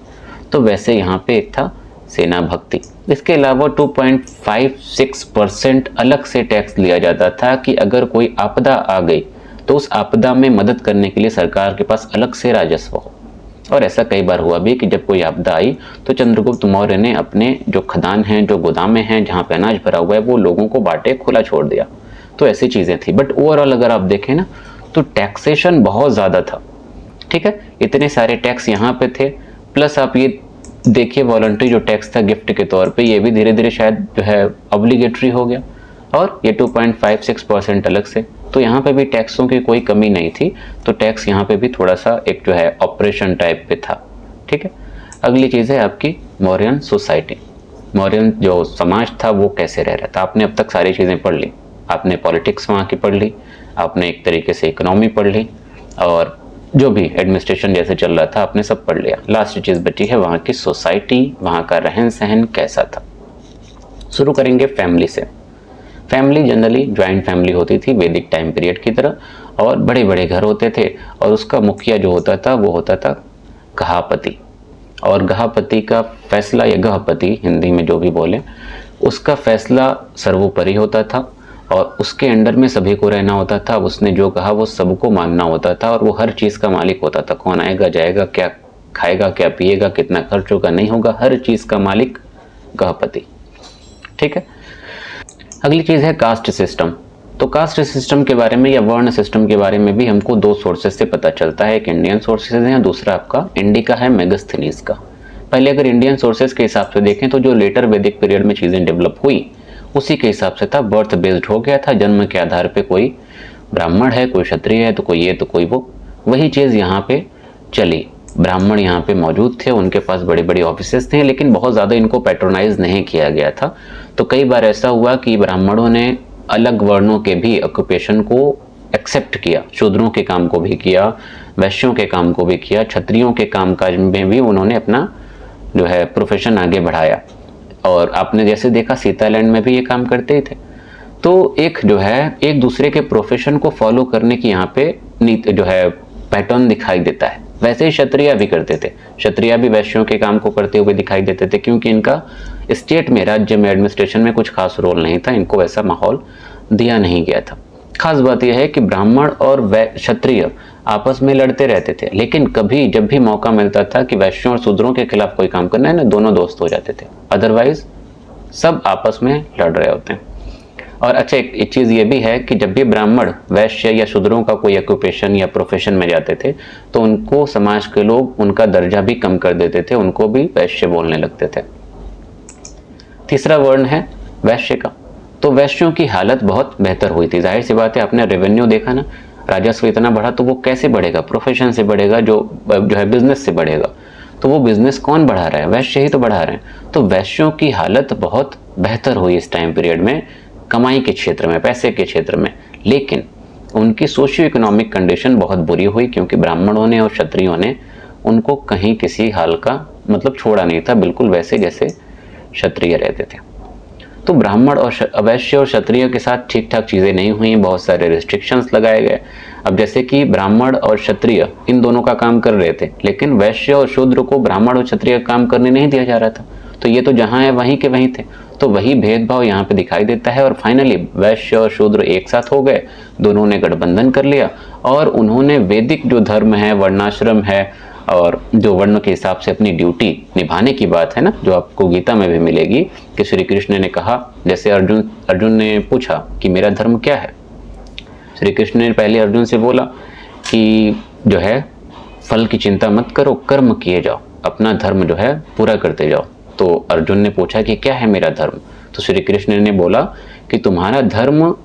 तो वैसे यहाँ पे एक था सेना भक्ति। इसके अलावा 2.56% अलग से टैक्स लिया जाता था कि अगर कोई आपदा आ गई तो उस आपदा में मदद करने के लिए सरकार के पास अलग से राजस्व हो। और ऐसा कई बार हुआ भी कि जब कोई आपदा आई तो चंद्रगुप्त मौर्य ने अपने जो खदान हैं, जो गोदामें हैं, जहाँ पे अनाज भरा हुआ है, वो लोगों को बांटे, खुला छोड़ दिया। तो ऐसी चीज़ें थी। बट ओवरऑल अगर आप देखें ना, तो टैक्सेशन बहुत ज़्यादा था, ठीक है। इतने सारे टैक्स यहाँ पे थे, प्लस आप ये देखिए वॉलंटरी जो टैक्स था गिफ्ट के तौर पे, ये भी धीरे धीरे शायद जो है ऑब्लिगेटरी हो गया, और ये 2.56% अलग से। तो यहाँ पे भी टैक्सों की कोई कमी नहीं थी। तो टैक्स यहाँ पे भी थोड़ा सा एक जो है ऑपरेशन टाइप पे था, ठीक है। अगली चीज़ है आपकी मौर्यन सोसाइटी। मौर्यन जो समाज था वो कैसे रह रहा था। आपने अब तक सारी चीज़ें पढ़ ली, आपने पॉलिटिक्स वहाँ की पढ़ ली, आपने एक तरीके से इकोनॉमी पढ़ ली, और जो भी एडमिनिस्ट्रेशन जैसे चल रहा था आपने सब पढ़ लिया। लास्ट चीज़ बची है वहाँ की सोसाइटी, वहाँ का रहन सहन कैसा था। शुरू करेंगे फैमिली से। फैमिली जनरली ज्वाइंट फैमिली होती थी वैदिक टाइम पीरियड की तरह, और बड़े बड़े घर होते थे, और उसका मुखिया जो होता था वो होता था गहापति। और गहापति का फैसला, या गहपति हिंदी में जो भी बोले, उसका फैसला सर्वोपरि होता था, और उसके अंडर में सभी को रहना होता था। उसने जो कहा वो सबको मानना होता था, और वो हर चीज़ का मालिक होता था। कौन आएगा जाएगा, क्या खाएगा, क्या पिएगा, कितना खर्च होगा, नहीं होगा, हर चीज़ का मालिक गहपति, ठीक है। अगली चीज़ है कास्ट सिस्टम। तो कास्ट सिस्टम के बारे में या वर्ण सिस्टम के बारे में भी हमको दो सोर्सेज से पता चलता है। एक इंडियन सोर्सेज है, दूसरा आपका इंडिका है, मेगस्थनीज का। पहले अगर इंडियन सोर्सेज के हिसाब से देखें तो जो लेटर वैदिक पीरियड में चीज़ें डेवलप हुई उसी के हिसाब से था। बर्थ बेस्ड हो गया था, जन्म के आधार पे कोई ब्राह्मण है, कोई क्षत्रिय है, तो कोई ये तो कोई वो। वही चीज़ यहाँ पे चली। ब्राह्मण यहाँ पे मौजूद थे, उनके पास बड़े बड़े ऑफिसेस थे, लेकिन बहुत ज़्यादा इनको पैट्रोनाइज नहीं किया गया था। तो कई बार ऐसा हुआ कि ब्राह्मणों ने अलग वर्णों के भी ऑक्यूपेशन को एक्सेप्ट किया, शूद्रों के काम को भी किया, वैश्यों के काम को भी किया, क्षत्रियों के कामकाज में भी उन्होंने अपना जो है प्रोफेशन आगे बढ़ाया। और आपने जैसे देखा सीतालैंड में भी ये काम करते ही थे। तो एक जो है एक दूसरे के प्रोफेशन को फॉलो करने की यहाँ पे नीति जो है पैटर्न दिखाई देता है। वैसे ही क्षत्रिय भी करते थे, क्षत्रिय भी वैश्यों के काम को करते हुए दिखाई देते थे, क्योंकि इनका स्टेट में, राज्य में, एडमिनिस्ट्रेशन में कुछ खास रोल नहीं था, इनको वैसा माहौल दिया नहीं गया था। खास बात यह है कि ब्राह्मण और क्षत्रिय आपस में लड़ते रहते थे, लेकिन कभी जब भी मौका मिलता था कि वैश्यों और शूद्रों के खिलाफ कोई काम करना है ना, दोनों दोस्त हो जाते थे। अदरवाइज सब आपस में लड़ रहे होते हैं। और अच्छा एक चीज़ ये भी है कि जब भी ब्राह्मण, वैश्य या शूद्रों का कोई ऑक्यूपेशन या प्रोफेशन में जाते थे तो उनको समाज के लोग उनका दर्जा भी कम कर देते थे, उनको भी वैश्य बोलने लगते थे। तीसरा वर्ण है वैश्य का। तो वैश्यों की हालत बहुत बेहतर हुई थी। जाहिर सी बात है, आपने रेवेन्यू देखा ना, राजस्व इतना बढ़ा, तो वो कैसे बढ़ेगा? प्रोफेशन से बढ़ेगा, जो है बिजनेस से बढ़ेगा। तो वो बिजनेस कौन बढ़ा रहा है? वैश्य ही तो बढ़ा रहे हैं। तो वैश्यों की हालत बहुत बेहतर हुई इस टाइम पीरियड में, कमाई के क्षेत्र में, पैसे के क्षेत्र में। लेकिन उनकी सोशियो इकोनॉमिक कंडीशन बहुत बुरी हुई, क्योंकि ब्राह्मणों ने और क्षत्रियों ने उनको कहीं किसी हाल का मतलब छोड़ा नहीं था, बिल्कुल वैसे जैसे क्षत्रिय रहते थे। तो ब्राह्मण और अवैश्य और क्षत्रिय के साथ ठीक ठाक चीज़ें नहीं हुई, बहुत सारे रिस्ट्रिक्शंस लगाए गए। अब जैसे कि ब्राह्मण और क्षत्रिय इन दोनों का काम कर रहे थे, लेकिन वैश्य और शूद्र को ब्राह्मण और क्षत्रिय काम करने नहीं दिया जा रहा था। तो ये तो जहाँ है वहीं के वहीं थे, तो वही भेदभाव यहाँ पे दिखाई देता है। और फाइनली वैश्य और शूद्र एक साथ हो गए, दोनों ने गठबंधन कर लिया और उन्होंने वैदिक जो धर्म है, वर्णाश्रम है, और जो वर्ण के हिसाब से अपनी ड्यूटी निभाने की बात है ना, जो आपको गीता में भी मिलेगी कि श्री कृष्ण ने कहा, जैसे अर्जुन ने पूछा कि मेरा धर्म क्या है, श्री कृष्ण ने पहले अर्जुन से बोला कि जो है फल की चिंता मत करो, कर्म किए जाओ, अपना धर्म जो है पूरा करते जाओ। तो अर्जुन ने पूछा कि क्या है मेरा धर्म, तो श्री कृष्ण ने बोला कि तुम्हारा धर्म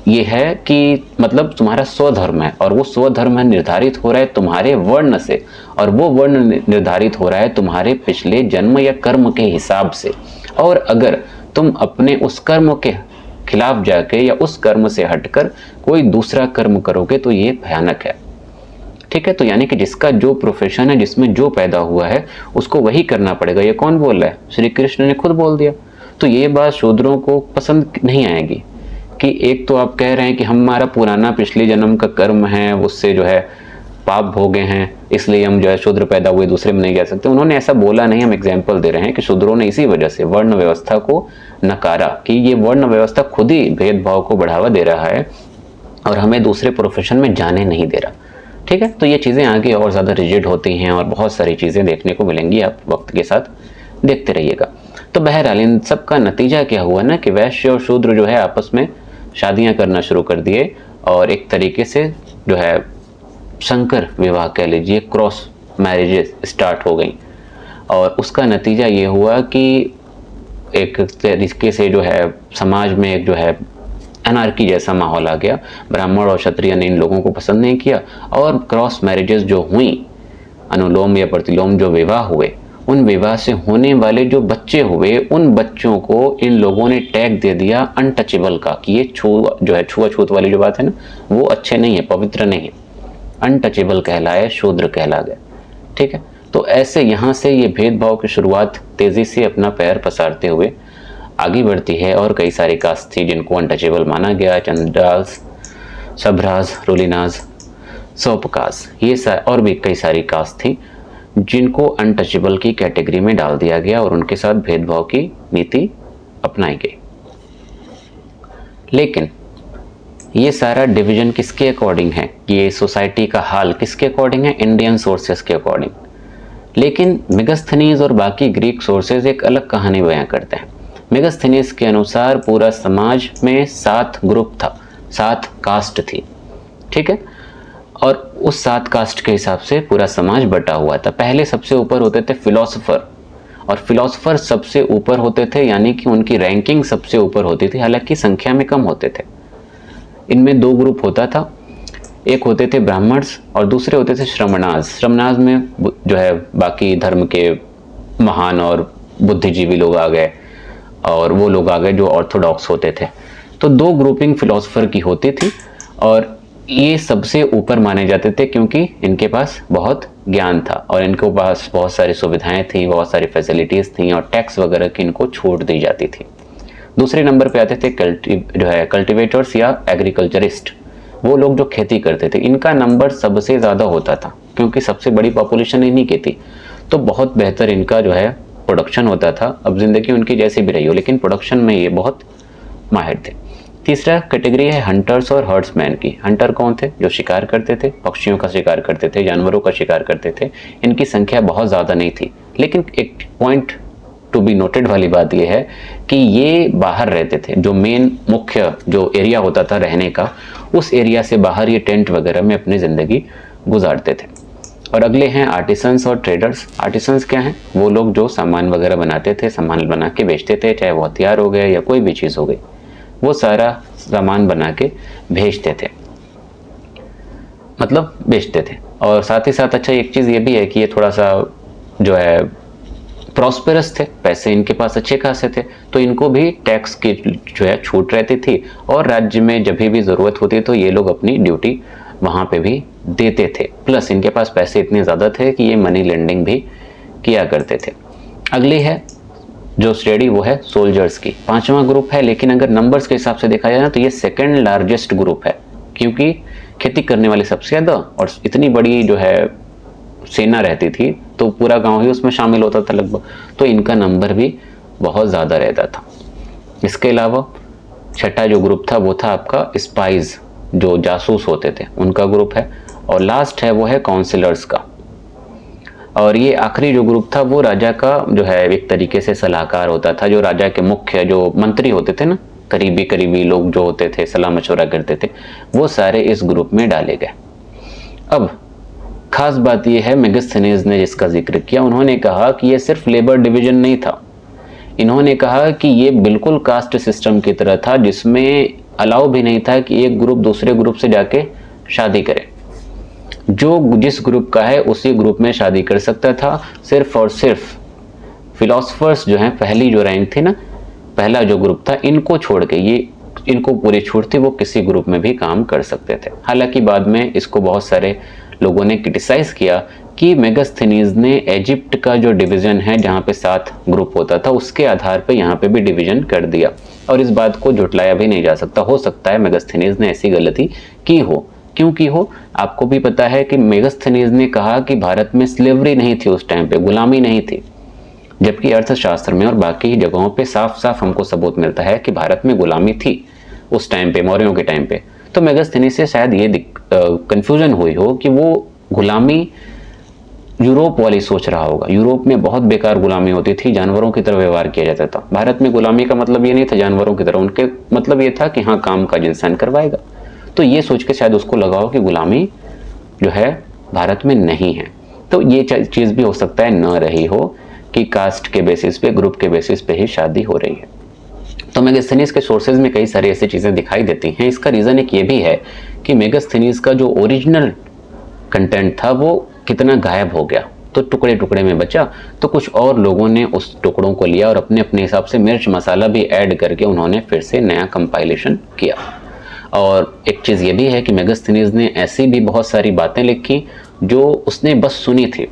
ये है कि मतलब तुम्हारा स्वधर्म है, और वो स्वधर्म निर्धारित हो रहा है तुम्हारे वर्ण से, और वो वर्ण निर्धारित हो रहा है तुम्हारे पिछले जन्म या कर्म के हिसाब से। और अगर तुम अपने उस कर्म के खिलाफ जाके या उस कर्म से हटकर कोई दूसरा कर्म करोगे तो ये भयानक है। ठीक है, तो यानी कि जिसका जो प्रोफेशन है, जिसमें जो पैदा हुआ है, उसको वही करना पड़ेगा। ये कौन बोल रहा है? श्री कृष्ण ने खुद बोल दिया। तो ये बात शूद्रों को पसंद नहीं आएगी कि एक तो आप कह रहे हैं कि हमारा पुराना पिछले जन्म का कर्म है, उससे जो है पाप भोगे हैं, इसलिए हम जो है शूद्र पैदा हुए, दूसरे में नहीं जा सकते। उन्होंने ऐसा बोला नहीं, हम एग्जाम्पल दे रहे हैं कि शूद्रों ने इसी वजह से वर्ण व्यवस्था को नकारा कि ये वर्ण व्यवस्था खुद ही भेदभाव को बढ़ावा दे रहा है और हमें दूसरे प्रोफेशन में जाने नहीं दे रहा। ठीक है, तो ये चीज़ें आगे और ज़्यादा रिजिड होती हैं और बहुत सारी चीज़ें देखने को मिलेंगी, आप वक्त के साथ देखते रहिएगा। तो बहरहाल इन सब का नतीजा क्या हुआ ना कि वैश्य और शूद्र जो है आपस में शादियां करना शुरू कर दिए और एक तरीके से जो है संकर विवाह कह लीजिए, क्रॉस मैरिजेस स्टार्ट हो गई। और उसका नतीजा ये हुआ कि एक तरीके से जो है समाज में एक जो है अनार्की जैसा माहौल आ गया। ब्राह्मण और क्षत्रिय ने इन लोगों को पसंद नहीं किया और क्रॉस मैरिजेस जो हुई, अनुलोम या प्रतिलोम जो विवाह हुए, उन विवाह से होने वाले जो बच्चे हुए, उन बच्चों को इन लोगों ने टैग दे दिया अनटचेबल का, कि ये छुआछूत वाली जो बात है ना, वो अच्छे नहीं है, पवित्र नहीं है, अनटचेबल कहलाए, शूद्र कहला गया। ठीक है, तो ऐसे यहाँ से ये भेदभाव की शुरुआत तेजी से अपना पैर पसारते हुए आगे बढ़ती है। और कई सारी कास्ट थी जिनको अनटचेबल माना गया, चंद्रास, सभराज, रोलिनाज, सोपकास, ये और भी कई सारी कास्ट थी जिनको अनटचेबल की कैटेगरी में डाल दिया गया और उनके साथ भेदभाव की नीति अपनाई गई। लेकिन ये सारा डिवीजन किसके अकॉर्डिंग है, ये सोसाइटी का हाल किसके अकॉर्डिंग है? इंडियन सोर्सेस के अकॉर्डिंग। लेकिन मेगास्थनीज और बाकी ग्रीक सोर्सेज एक अलग कहानी बयां करते हैं। मेगास्थनीज के अनुसार पूरा समाज में 7 ग्रुप था, 7 कास्ट थी। ठीक है, और उस 7 कास्ट के हिसाब से पूरा समाज बटा हुआ था। पहले सबसे ऊपर होते थे फिलोसोफर, और फिलोसोफर सबसे ऊपर होते थे, यानी कि उनकी रैंकिंग सबसे ऊपर होती थी, हालांकि संख्या में कम होते थे। इनमें 2 ग्रुप होता था, एक होते थे ब्राह्मण्स और दूसरे होते थे श्रमणाज। श्रमणाज में जो है बाकी धर्म के महान और बुद्धिजीवी लोग आ गए, और वो लोग आ गए जो ऑर्थोडॉक्स होते थे। तो 2 ग्रुपिंग फिलोसोफर की होती थी, और ये सबसे ऊपर माने जाते थे क्योंकि इनके पास बहुत ज्ञान था और इनके पास बहुत सारी सुविधाएं थी, बहुत सारी फैसिलिटीज़ थी, और टैक्स वगैरह की इनको छूट दी जाती थी। दूसरे नंबर पे आते थे कल्टिवेटर्स या एग्रीकल्चरिस्ट, वो लोग जो खेती करते थे। इनका नंबर सबसे ज़्यादा होता था क्योंकि सबसे बड़ी पॉपुलेशन इन्हीं की थी, तो बहुत बेहतर इनका जो है प्रोडक्शन होता था। अब जिंदगी उनकी जैसी भी रही हो, लेकिन प्रोडक्शन में ये बहुत माहिर थे। तीसरा कैटेगरी है हंटर्स और हर्ड्समैन की। हंटर कौन थे? जो शिकार करते थे, पक्षियों का शिकार करते थे, जानवरों का शिकार करते थे। इनकी संख्या बहुत ज़्यादा नहीं थी, लेकिन एक पॉइंट टू बी नोटेड वाली बात यह है कि ये बाहर रहते थे। जो मेन मुख्य जो एरिया होता था रहने का, उस एरिया से बाहर ये टेंट वगैरह में अपनी ज़िंदगी गुजारते थे। और अगले हैं आर्टिसंस और ट्रेडर्स। आर्टिसंस क्या हैं? वो लोग जो सामान वगैरह बनाते थे, सामान बना के बेचते थे, चाहे वो हथियार हो गए या कोई भी चीज़ हो गई, वो सारा सामान बना के भेजते थे, मतलब बेचते थे। और साथ ही साथ अच्छा एक चीज़ ये भी है कि ये थोड़ा सा जो है प्रॉस्पेरस थे, पैसे इनके पास अच्छे खासे थे, तो इनको भी टैक्स की जो है छूट रहती थी और राज्य में जब भी ज़रूरत होती तो ये लोग अपनी ड्यूटी वहाँ पे भी देते थे। प्लस इनके पास पैसे इतने ज़्यादा थे कि ये मनी लेंडिंग भी किया करते थे। अगली है जो स्टडी वो है सोल्जर्स की, 5वां ग्रुप है, लेकिन अगर नंबर्स के हिसाब से देखा जाए ना तो ये सेकेंड लार्जेस्ट ग्रुप है, क्योंकि खेती करने वाले सबसे ज़्यादा और इतनी बड़ी जो है सेना रहती थी तो पूरा गांव ही उसमें शामिल होता था लगभग, तो इनका नंबर भी बहुत ज़्यादा रहता था। इसके अलावा छठा जो ग्रुप था वो था आपका स्पाइज, जो जासूस होते थे, उनका ग्रुप है। और लास्ट है वो है काउंसिलर्स का। और ये आखिरी जो ग्रुप था वो राजा का जो है एक तरीके से सलाहकार होता था, जो राजा के मुख्य जो मंत्री होते थे ना, करीबी लोग जो होते थे, सलाह मशवरा करते थे, वो सारे इस ग्रुप में डाले गए। अब खास बात यह है, मेगास्थनीज ने जिसका जिक्र किया, उन्होंने कहा कि ये सिर्फ लेबर डिवीजन नहीं था, इन्होंने कहा कि ये बिल्कुल कास्ट सिस्टम की तरह था, जिसमें अलाउ भी नहीं था कि एक ग्रुप दूसरे ग्रुप से जाके शादी करे। जो जिस ग्रुप का है उसी ग्रुप में शादी कर सकता था, सिर्फ और सिर्फ फिलोसफर्स जो हैं, पहली जो रैंक थी ना, पहला जो ग्रुप था, इनको छोड़ के ये इनको पूरी छूट थी, वो किसी ग्रुप में भी काम कर सकते थे। हालांकि बाद में इसको बहुत सारे लोगों ने क्रिटिसाइज किया कि मेगास्थनीज ने इजिप्ट का जो डिवीजन है जहाँ पे 7 ग्रुप होता था उसके आधार पे यहाँ पे भी डिवीजन कर दिया, और इस बात को झुटलाया भी नहीं जा सकता। हो सकता है मेगास्थनीज ने ऐसी गलती की हो, क्यों की हो आपको भी पता है कि मेगास्थनीज ने कहा कि भारत में स्लेवरी नहीं थी उस टाइम पे, गुलामी नहीं थी, जबकि अर्थशास्त्र में और बाकी जगहों पे साफ साफ हमको सबूत मिलता है कि भारत में गुलामी थी उस टाइम पे, मौर्यों के टाइम पे। तो मेगास्थनीज से शायद ये कंफ्यूजन हुई हो कि वो गुलामी यूरोप वाली सोच रहा होगा। यूरोप में बहुत बेकार गुलामी होती थी, जानवरों की तरह व्यवहार किया जाता था। भारत में गुलामी का मतलब ये नहीं था जानवरों की तरह, उनके मतलब ये था कि हाँ काम काज इंसान करवाएगा। तो ये सोच के शायद उसको लगा हो कि गुलामी जो है भारत में नहीं है। तो ये चीज़ भी हो सकता है न रही हो कि कास्ट के बेसिस पे, ग्रुप के बेसिस पे ही शादी हो रही है। तो मेगास्थनीज के सोर्सेज में कई सारी ऐसी चीज़ें दिखाई देती हैं। इसका रीज़न एक ये भी है कि मेगास्थनीज का जो ओरिजिनल कंटेंट था वो कितना गायब हो गया, तो टुकड़े टुकड़े में बचा, तो कुछ और लोगों ने उस टुकड़ों को लिया और अपने अपने हिसाब से मिर्च मसाला भी ऐड करके उन्होंने फिर से नया कंपाइलेशन किया। और एक चीज़ ये भी है कि मेगास्थनीज ने ऐसी भी बहुत सारी बातें लिखी जो उसने बस सुनी थी,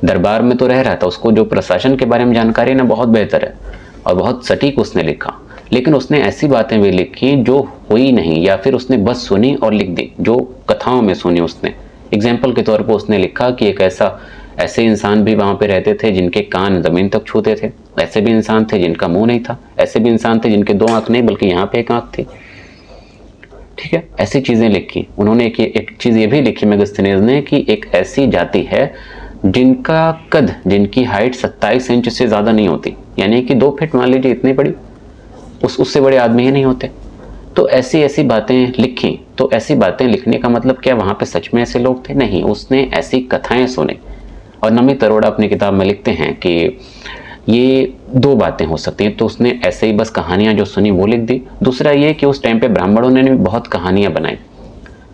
दरबार में तो रह रहा था, उसको जो प्रशासन के बारे में जानकारी ना बहुत बेहतर है और बहुत सटीक उसने लिखा, लेकिन उसने ऐसी बातें भी लिखी जो हुई नहीं, या फिर उसने बस सुनी और लिख दी, जो कथाओं में सुनी उसने। एग्जाम्पल के तौर पर उसने लिखा कि एक ऐसे इंसान भी वहाँ पे रहते थे जिनके कान ज़मीन तक छूते थे, ऐसे भी इंसान थे जिनका मुंह नहीं था, ऐसे भी इंसान थे जिनके 2 आँख नहीं बल्कि यहाँ पे 1 आँख थी। ठीक है, ऐसी चीज़ें लिखी उन्होंने। एक चीज़ ये भी लिखी मेगास्थनीज ने कि एक ऐसी जाति है जिनका कद, जिनकी हाइट 27 इंच से ज़्यादा नहीं होती, यानी कि 2 फीट मान लीजिए, इतनी बड़ी, उससे बड़े आदमी ही नहीं होते। तो ऐसी ऐसी बातें लिखी। तो ऐसी बातें लिखने का मतलब क्या वहाँ पे सच में ऐसे लोग थे? नहीं, उसने ऐसी कथाएं सुनी। और नमित अरोड़ा अपनी किताब में लिखते हैं कि ये 2 बातें हो सकती हैं। तो उसने ऐसे ही बस कहानियाँ जो सुनी वो लिख दी। दूसरा ये कि उस टाइम पे ब्राह्मणों ने भी बहुत कहानियाँ बनाई,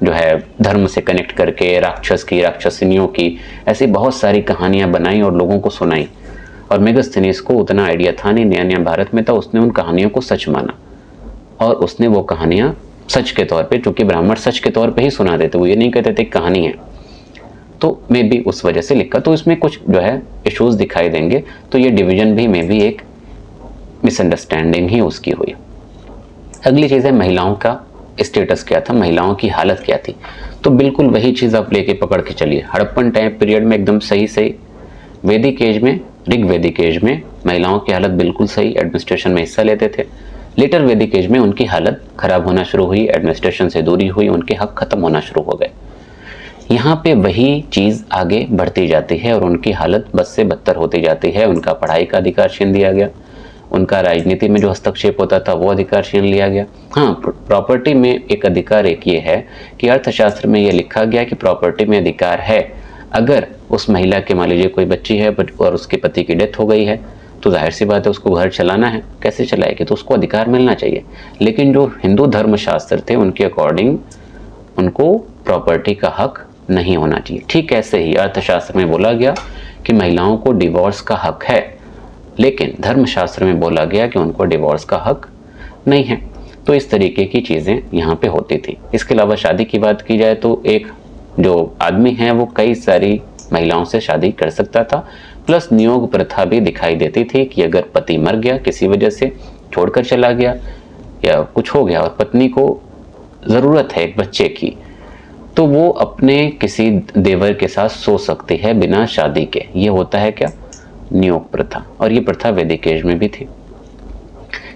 जो है धर्म से कनेक्ट करके, राक्षस की, राक्षसिनियों की, ऐसी बहुत सारी कहानियाँ बनाई और लोगों को सुनाई। और मेगास्थनीज को उतना आइडिया था नहीं, नया नया भारत में था, उसने उन कहानियों को सच माना और उसने वो कहानियाँ सच के तौर पे, चूंकि ब्राह्मण सच के तौर पे ही सुना देते, वो ये नहीं कहते थे कहानी है, तो मे भी उस वजह से लिखा। तो इसमें कुछ जो है इश्यूज दिखाई देंगे। तो ये डिवीजन भी मे भी एक मिसअंडरस्टैंडिंग ही उसकी हुई। अगली चीज़ है महिलाओं का स्टेटस क्या था, महिलाओं की हालत क्या थी। तो बिल्कुल वही चीज़ आप लेके पकड़ के चलिए। हड़प्पन टाइम पीरियड में एकदम सही, वैदिक एज में, ऋग्वैदिक एज में महिलाओं की हालत बिल्कुल सही, एडमिनिस्ट्रेशन में हिस्सा लेते थे। लेटर वैदिक एज में उनकी हालत खराब होना शुरू हुई, एडमिनिस्ट्रेशन से दूरी हुई, उनके हक खत्म होना शुरू हो गए। यहाँ पे वही चीज़ आगे बढ़ती जाती है और उनकी हालत बद से बदतर होती जाती है। उनका पढ़ाई का अधिकार छीन दिया गया, उनका राजनीति में जो हस्तक्षेप होता था वो अधिकार छीन लिया गया। हाँ, प्रॉपर्टी में एक अधिकार एक ये है कि अर्थशास्त्र में ये लिखा गया कि प्रॉपर्टी में अधिकार है, अगर उस महिला के मान लीजिए कोई बच्ची है और उसके पति की डेथ हो गई है, तो जाहिर सी बात है उसको घर चलाना है, कैसे चलाएगी, तो उसको अधिकार मिलना चाहिए। लेकिन जो हिंदू धर्मशास्त्र थे उनके अकॉर्डिंग उनको प्रॉपर्टी का हक नहीं होना चाहिए। ठीक ऐसे ही अर्थशास्त्र में बोला गया कि महिलाओं को डिवोर्स का हक है, लेकिन धर्मशास्त्र में बोला गया कि उनको डिवोर्स का हक नहीं है। तो इस तरीके की चीज़ें यहाँ पे होती थी। इसके अलावा शादी की बात की जाए तो एक जो आदमी है वो कई सारी महिलाओं से शादी कर सकता था। प्लस नियोग प्रथा भी दिखाई देती थी कि अगर पति मर गया, किसी वजह से छोड़कर चला गया या कुछ हो गया और पत्नी को ज़रूरत है एक बच्चे की, तो वो अपने किसी देवर के साथ सो सकती है बिना शादी के। ये होता है क्या? नियोग प्रथा। और ये प्रथा वैदिक एज में भी थी।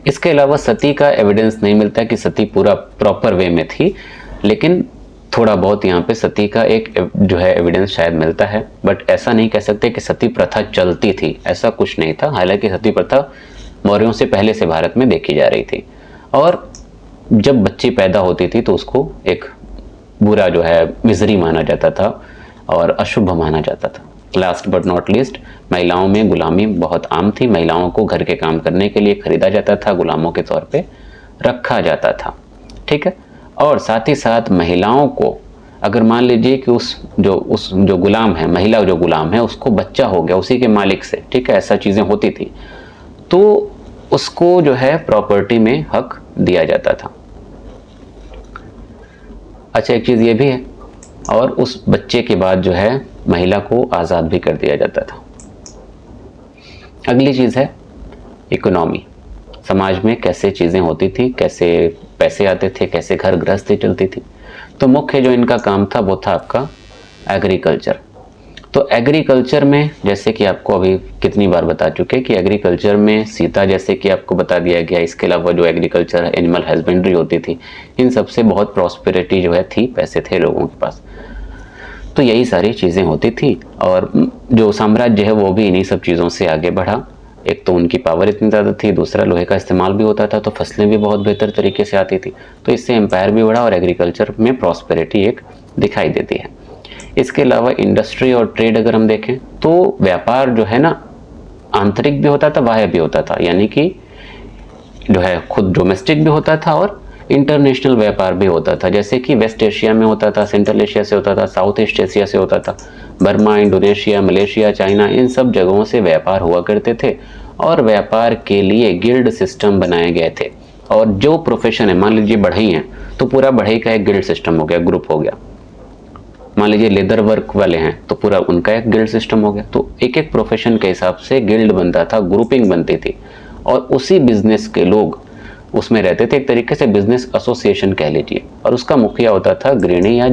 इसके अलावा सती का एविडेंस नहीं मिलता कि सती पूरा प्रॉपर वे में थी, लेकिन थोड़ा बहुत यहाँ पे सती का एक जो है एविडेंस शायद मिलता है। बट ऐसा नहीं कह सकते कि सती प्रथा चलती थी, ऐसा कुछ नहीं था। हालांकि सती प्रथा मौर्यों से पहले से भारत में देखी जा रही थी, और जब बच्ची पैदा होती थी तो उसको एक बुरा जो है विजरी माना जाता था और अशुभ माना जाता था। लास्ट बट नॉट लीस्ट, महिलाओं में गुलामी बहुत आम थी। महिलाओं को घर के काम करने के लिए खरीदा जाता था, गुलामों के तौर पे रखा जाता था। ठीक है। और साथ ही साथ महिलाओं को अगर मान लीजिए कि उस जो गुलाम है, महिला जो गुलाम है, उसको बच्चा हो गया उसी के मालिक से, ठीक है, ऐसा चीज़ें होती थी, तो उसको जो है प्रॉपर्टी में हक दिया जाता था। अच्छा, एक चीज़ ये भी है, और उस बच्चे के बाद जो है महिला को आज़ाद भी कर दिया जाता था। अगली चीज़ है इकोनॉमी। समाज में कैसे चीज़ें होती थी, कैसे पैसे आते थे, कैसे घर गृहस्थी चलती थी। तो मुख्य जो इनका काम था वो था आपका एग्रीकल्चर। तो एग्रीकल्चर में जैसे कि आपको अभी कितनी बार बता चुके कि एग्रीकल्चर में सीता जैसे कि आपको बता दिया गया, इसके अलावा जो एग्रीकल्चर एनिमल हस्बेंड्री होती थी, इन सब से बहुत प्रॉस्पेरिटी जो है थी, पैसे थे लोगों के पास। तो यही सारी चीज़ें होती थी, और जो साम्राज्य है वो भी इन्हीं सब चीज़ों से आगे बढ़ा। एक तो उनकी पावर इतनी ज़्यादा थी, दूसरा लोहे का इस्तेमाल भी होता था, तो फसलें भी बहुत बेहतर तरीके से आती थी। तो इससे एम्पायर भी बढ़ा और एग्रीकल्चर में प्रॉस्पेरिटी एक दिखाई देती है। इसके अलावा इंडस्ट्री और ट्रेड अगर हम देखें तो व्यापार जो है ना, आंतरिक भी होता था, बाह्य भी होता था, यानी कि जो है खुद डोमेस्टिक भी होता था और इंटरनेशनल व्यापार भी होता था। जैसे कि वेस्ट एशिया में होता था, सेंट्रल एशिया से होता था, साउथ ईस्ट एशिया से होता था, बर्मा, इंडोनेशिया, मलेशिया, चाइना, इन सब जगहों से व्यापार हुआ करते थे। और व्यापार के लिए गिल्ड सिस्टम बनाए गए थे। और जो प्रोफेशन है, मान लीजिए बढ़ई है तो पूरा बढ़ई का एक गिल्ड सिस्टम हो गया, ग्रुप हो गया। मान लीजिए लेदर वर्क वाले हैं तो पूरा उनका एक गिल्ड सिस्टम हो गया। तो एक एक प्रोफेशन के हिसाब से गिल्ड बनता था, ग्रुपिंग बनती थी, और उसी बिजनेस के लोग उसमें रहते थे। एक तरीके से बिजनेस एसोसिएशन कह लीजिए, और उसका मुखिया होता था गृहिणी या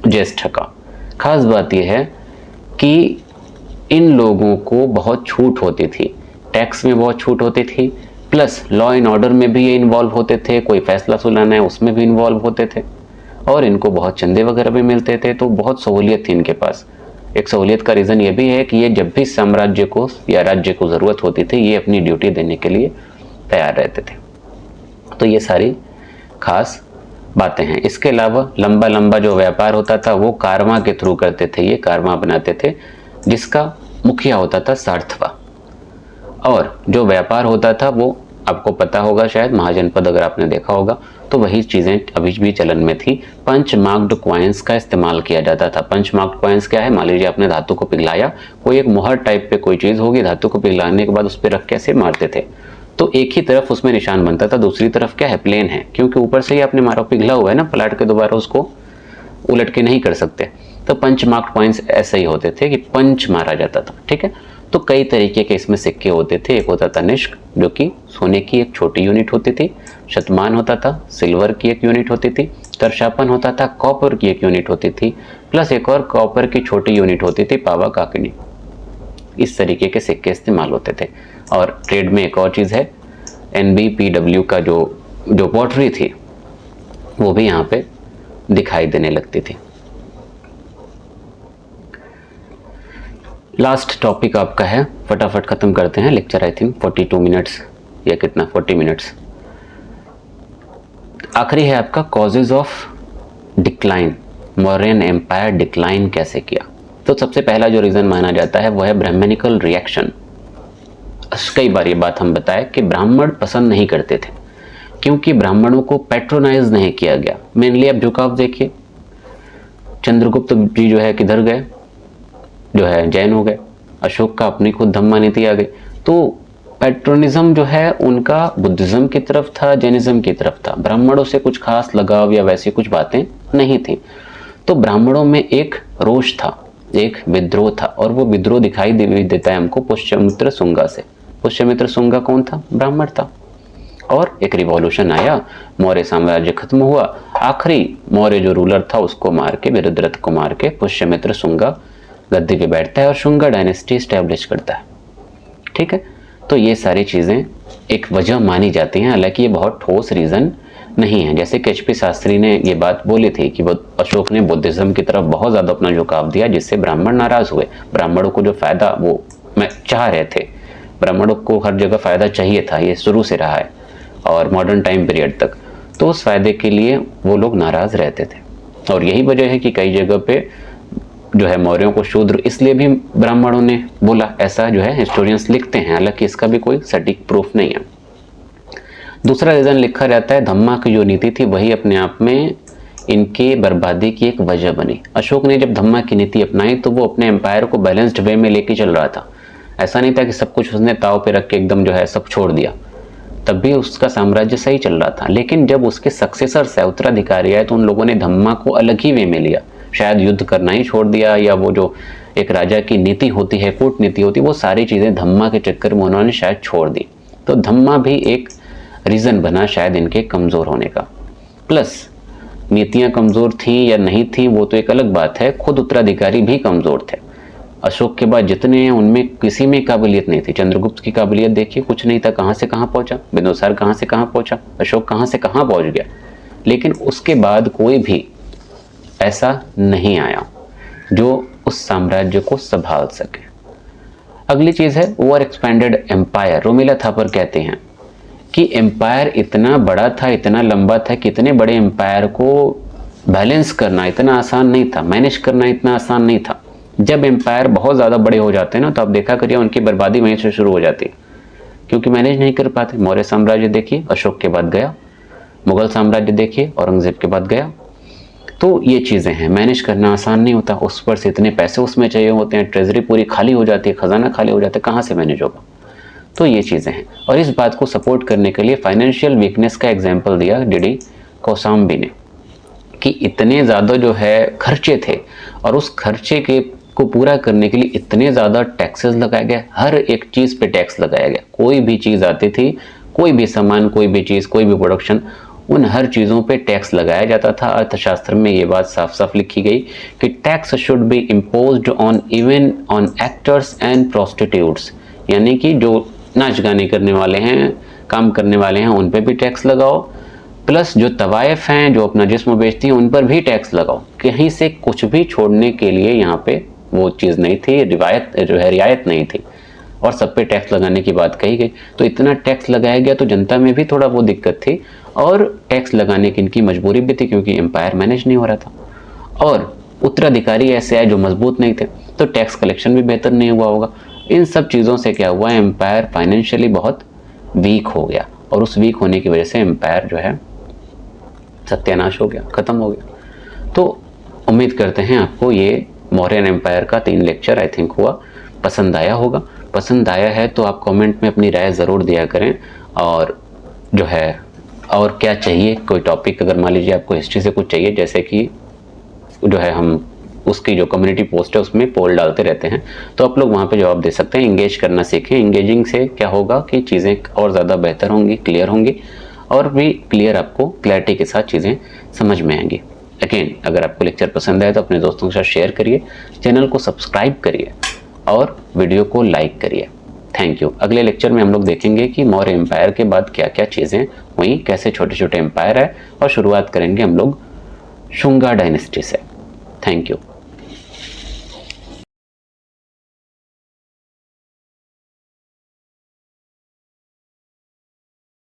ज्येष्ठ का। खास बात यह है कि इन लोगों को बहुत छूट होती थी, टैक्स में बहुत छूट होती थी, प्लस लॉ एंड ऑर्डर में भी ये इन्वॉल्व होते थे, कोई फैसला सुनाना है उसमें भी इन्वॉल्व होते थे, और इनको बहुत चंदे वगैरह भी मिलते थे। तो बहुत सहूलियत थी इनके पास। एक सहूलियत का रीज़न ये भी है कि ये जब भी साम्राज्य को या राज्य को ज़रूरत होती थी, ये अपनी ड्यूटी देने के लिए तैयार रहते थे। तो ये सारी खास बातें हैं। इसके अलावा लंबा लंबा जो व्यापार होता था वो कारवां के थ्रू करते थे। ये कारवां बनाते थे जिसका मुखिया होता था सार्थवा। और जो व्यापार होता था वो आपको पता होगा शायद, महाजनपद अगर आपने देखा होगा तो वही चीज़ें अभी भी चलन में थी। पंच मार्क्ड क्वाइंस का इस्तेमाल किया जाता था। पंच मार्क्ड क्वाइंस क्या है? मान लीजिए आपने धातु को पिघलाया, कोई एक मोहर टाइप पे कोई चीज़ होगी, धातु को पिघलाने के बाद उस पर रख के ऐसे मारते थे, तो एक ही तरफ उसमें निशान बनता था, दूसरी तरफ क्या है? प्लेन है, क्योंकि ऊपर से ही आपने मारा, पिघला हुआ है ना, पलट के दोबारा उसको उलट के नहीं कर सकते। तो पंच मार्क्ड पॉइंट्स ऐसे ही होते थे कि पंच मारा जाता था। ठीक है। तो कई तरीके के इसमें सिक्के होते थे। एक होता था निष्क, जो कि सोने की एक छोटी यूनिट होती थी। शतमान होता था, सिल्वर की एक यूनिट होती थी। करशापन होता था, कॉपर की एक यूनिट होती थी। प्लस एक और कॉपर की छोटी यूनिट होती थी, पावा काकनी। इस तरीके के सिक्के इस्तेमाल होते थे। और ट्रेड में एक और चीज़ है, NBPW का जो पॉटरी थी वो भी यहाँ पे दिखाई देने लगती थी। लास्ट टॉपिक आपका है, फटाफट खत्म करते हैं लेक्चर। आई थिंक 42 मिनट्स या कितना, 40 मिनट्स। आखिरी है आपका causes of decline. Mauryan empire decline कैसे किया? तो सबसे पहला जो रीज़न माना जाता है वो है ब्राह्मणिकल रिएक्शन। कई बार ये बात हम बताए कि ब्राह्मण पसंद नहीं करते थे, क्योंकि ब्राह्मणों को पैट्रोनाइज नहीं किया गया। मेनली आप झुकाव देखिए, चंद्रगुप्त जी जो है किधर गए? जो है जैन हो गए। अशोक का अपनी खुद धम्मा नीति आ गई। तो पैट्रोनिज्म जो है उनका बुद्धिज्म की तरफ था, जैनिज्म की तरफ था। ब्राह्मणों से कुछ खास लगाव या वैसी कुछ बातें नहीं थी। तो ब्राह्मणों में एक रोष था, एक विद्रोह था, और वो विद्रोह दिखाई देता है हमको पुष्यमित्र शुंगा से। पुष्यमित्र शुंगा कौन था? ब्राह्मण था। और एक रिवॉल्यूशन आया, मौर्य साम्राज्य खत्म हुआ, आखिरी मौर्य जो रूलर था उसको मार के, वीरद्रथ को मार के पुष्यमित्र शुंगा गद्दी पे बैठता है और शुंगा डायनेस्टी स्टैब्लिश करता है। ठीक है, तो ये सारी चीज़ें एक वजह मानी जाती हैं, हालांकि ये बहुत ठोस रीज़न नहीं है। जैसे कि एच.पी. शास्त्री ने ये बात बोली थी कि अशोक ने बुद्धिज्म की तरफ बहुत ज़्यादा अपना झुकाव दिया, जिससे ब्राह्मण नाराज़ हुए। ब्राह्मणों को जो फ़ायदा वो मैं चाह रहे थे, ब्राह्मणों को हर जगह फ़ायदा चाहिए था, ये शुरू से रहा है और मॉडर्न टाइम पीरियड तक, तो उस फ़ायदे के लिए वो लोग नाराज़ रहते थे। और यही वजह है कि कई जगह पे जो है मौर्यों को शूद्र इसलिए भी ब्राह्मणों ने बोला, ऐसा जो है हिस्टोरियंस लिखते हैं, हालांकि इसका भी कोई सटीक प्रूफ नहीं है। दूसरा रीज़न लिखा जाता है, धम्मा की जो नीति थी वही अपने आप में इनके बर्बादी की एक वजह बनी। अशोक ने जब धम्मा की नीति अपनाई तो वो अपने एम्पायर को बैलेंस्ड वे में लेके चल रहा था। ऐसा नहीं था कि सब कुछ उसने ताव पे रख के एकदम जो है सब छोड़ दिया, तब भी उसका साम्राज्य सही चल रहा था। लेकिन जब उसके सक्सेसर्स है, उत्तराधिकारी आए, तो उन लोगों ने धम्मा को अलग ही वे में लिया। शायद युद्ध करना ही छोड़ दिया, या वो जो एक राजा की नीति होती है, कूटनीति होती है, वो सारी चीज़ें धम्मा के चक्कर में उन्होंने शायद छोड़ दी। तो धम्मा भी एक रीज़न बना शायद इनके कमज़ोर होने का। प्लस नीतियाँ कमज़ोर थीं या नहीं थीं वो तो एक अलग बात है, खुद उत्तराधिकारी भी कमज़ोर थे। अशोक के बाद जितने हैं उनमें किसी में काबिलियत नहीं थी। चंद्रगुप्त की काबिलियत देखिए, कुछ नहीं था, कहाँ से कहाँ पहुँचा। बिंदुसार कहाँ से कहाँ पहुँचा, अशोक कहाँ से कहाँ पहुँच गया। लेकिन उसके बाद कोई भी ऐसा नहीं आया जो उस साम्राज्य को संभाल सके। अगली चीज़ है over expanded empire. Romila Thapar कहते हैं कि एम्पायर इतना बड़ा था, इतना लंबा था कि इतने बड़े एम्पायर को बैलेंस करना इतना आसान नहीं था, मैनेज करना इतना आसान नहीं था। जब एम्पायर बहुत ज़्यादा बड़े हो जाते हैं ना, तो आप देखा करिए उनकी बर्बादी वहीं से शुरू हो जाती है, क्योंकि मैनेज नहीं कर पाते। मौर्य साम्राज्य देखिए, अशोक के बाद गया। मुगल साम्राज्य देखिए, औरंगजेब के बाद गया। तो ये चीज़ें हैं, मैनेज करना आसान नहीं होता। उस पर से इतने पैसे उसमें चाहिए होते हैं, ट्रेजरी पूरी खाली हो जाती है, खजाना खाली हो जाता है, कहाँ से मैनेज होगा। तो ये चीज़ें हैं। और इस बात को सपोर्ट करने के लिए फाइनेंशियल वीकनेस का एग्जाम्पल दिया डी.डी. कौशाम्बी ने, कि इतने ज़्यादा जो है खर्चे थे, और उस खर्चे के को पूरा करने के लिए इतने ज़्यादा टैक्सेस लगाए गए, हर एक चीज़ पे टैक्स लगाया गया। कोई भी चीज़ आती थी, कोई भी सामान, कोई भी चीज़, कोई भी प्रोडक्शन, उन हर चीज़ों पे टैक्स लगाया जाता था। अर्थशास्त्र में ये बात साफ साफ लिखी गई कि tax should be imposed on even on actors and prostitutes, यानी कि जो नाच गाने करने वाले हैं, काम करने वाले हैं, उन पे भी टैक्स लगाओ, प्लस जो तवायफ हैं, जो अपना जिस्म बेचती हैं, उन पर भी टैक्स लगाओ। कहीं से कुछ भी छोड़ने के लिए यहाँ पे वो चीज़ नहीं थी, रियायत नहीं थी, और सब पे टैक्स लगाने की बात कही गई। तो इतना टैक्स लगाया गया तो जनता में भी थोड़ा वो दिक्कत थी, और टैक्स लगाने की इनकी मजबूरी भी थी, क्योंकि एम्पायर मैनेज नहीं हो रहा था। और उत्तराधिकारी ऐसे आए जो मजबूत नहीं थे, तो टैक्स कलेक्शन भी बेहतर नहीं हुआ होगा। इन सब चीज़ों से क्या हुआ, एम्पायर फाइनेंशियली बहुत वीक हो गया, और उस वीक होने की वजह से एम्पायर जो है सत्यानाश हो गया, ख़त्म हो गया। तो उम्मीद करते हैं आपको ये मौर्यन एम्पायर का 3 लेक्चर आई थिंक हुआ पसंद आया होगा। पसंद आया है तो आप कमेंट में अपनी राय ज़रूर दिया करें, और जो है और क्या चाहिए, कोई टॉपिक अगर मान लीजिए आपको हिस्ट्री से कुछ चाहिए, जैसे कि जो है हम उसकी जो कम्युनिटी पोस्ट है उसमें पोल डालते रहते हैं, तो आप लोग वहाँ पे जवाब दे सकते हैं। इंगेज करना सीखें। इंगेजिंग से क्या होगा कि चीज़ें और ज़्यादा बेहतर होंगी, क्लियर होंगी, और भी क्लियर आपको क्लैरिटी के साथ चीज़ें समझ में आएंगी। अगेन, अगर आपको लेक्चर पसंद आए तो अपने दोस्तों के साथ शेयर करिए, चैनल को सब्सक्राइब करिए, और वीडियो को लाइक करिए। Thank you. अगले लेक्चर में हम लोग देखेंगे कि मौर्य एम्पायर के बाद क्या क्या चीज़ें हुई, कैसे छोटे छोटे एम्पायर है, और शुरुआत करेंगे हम लोग शुंगा डायनेस्टी से। Thank you.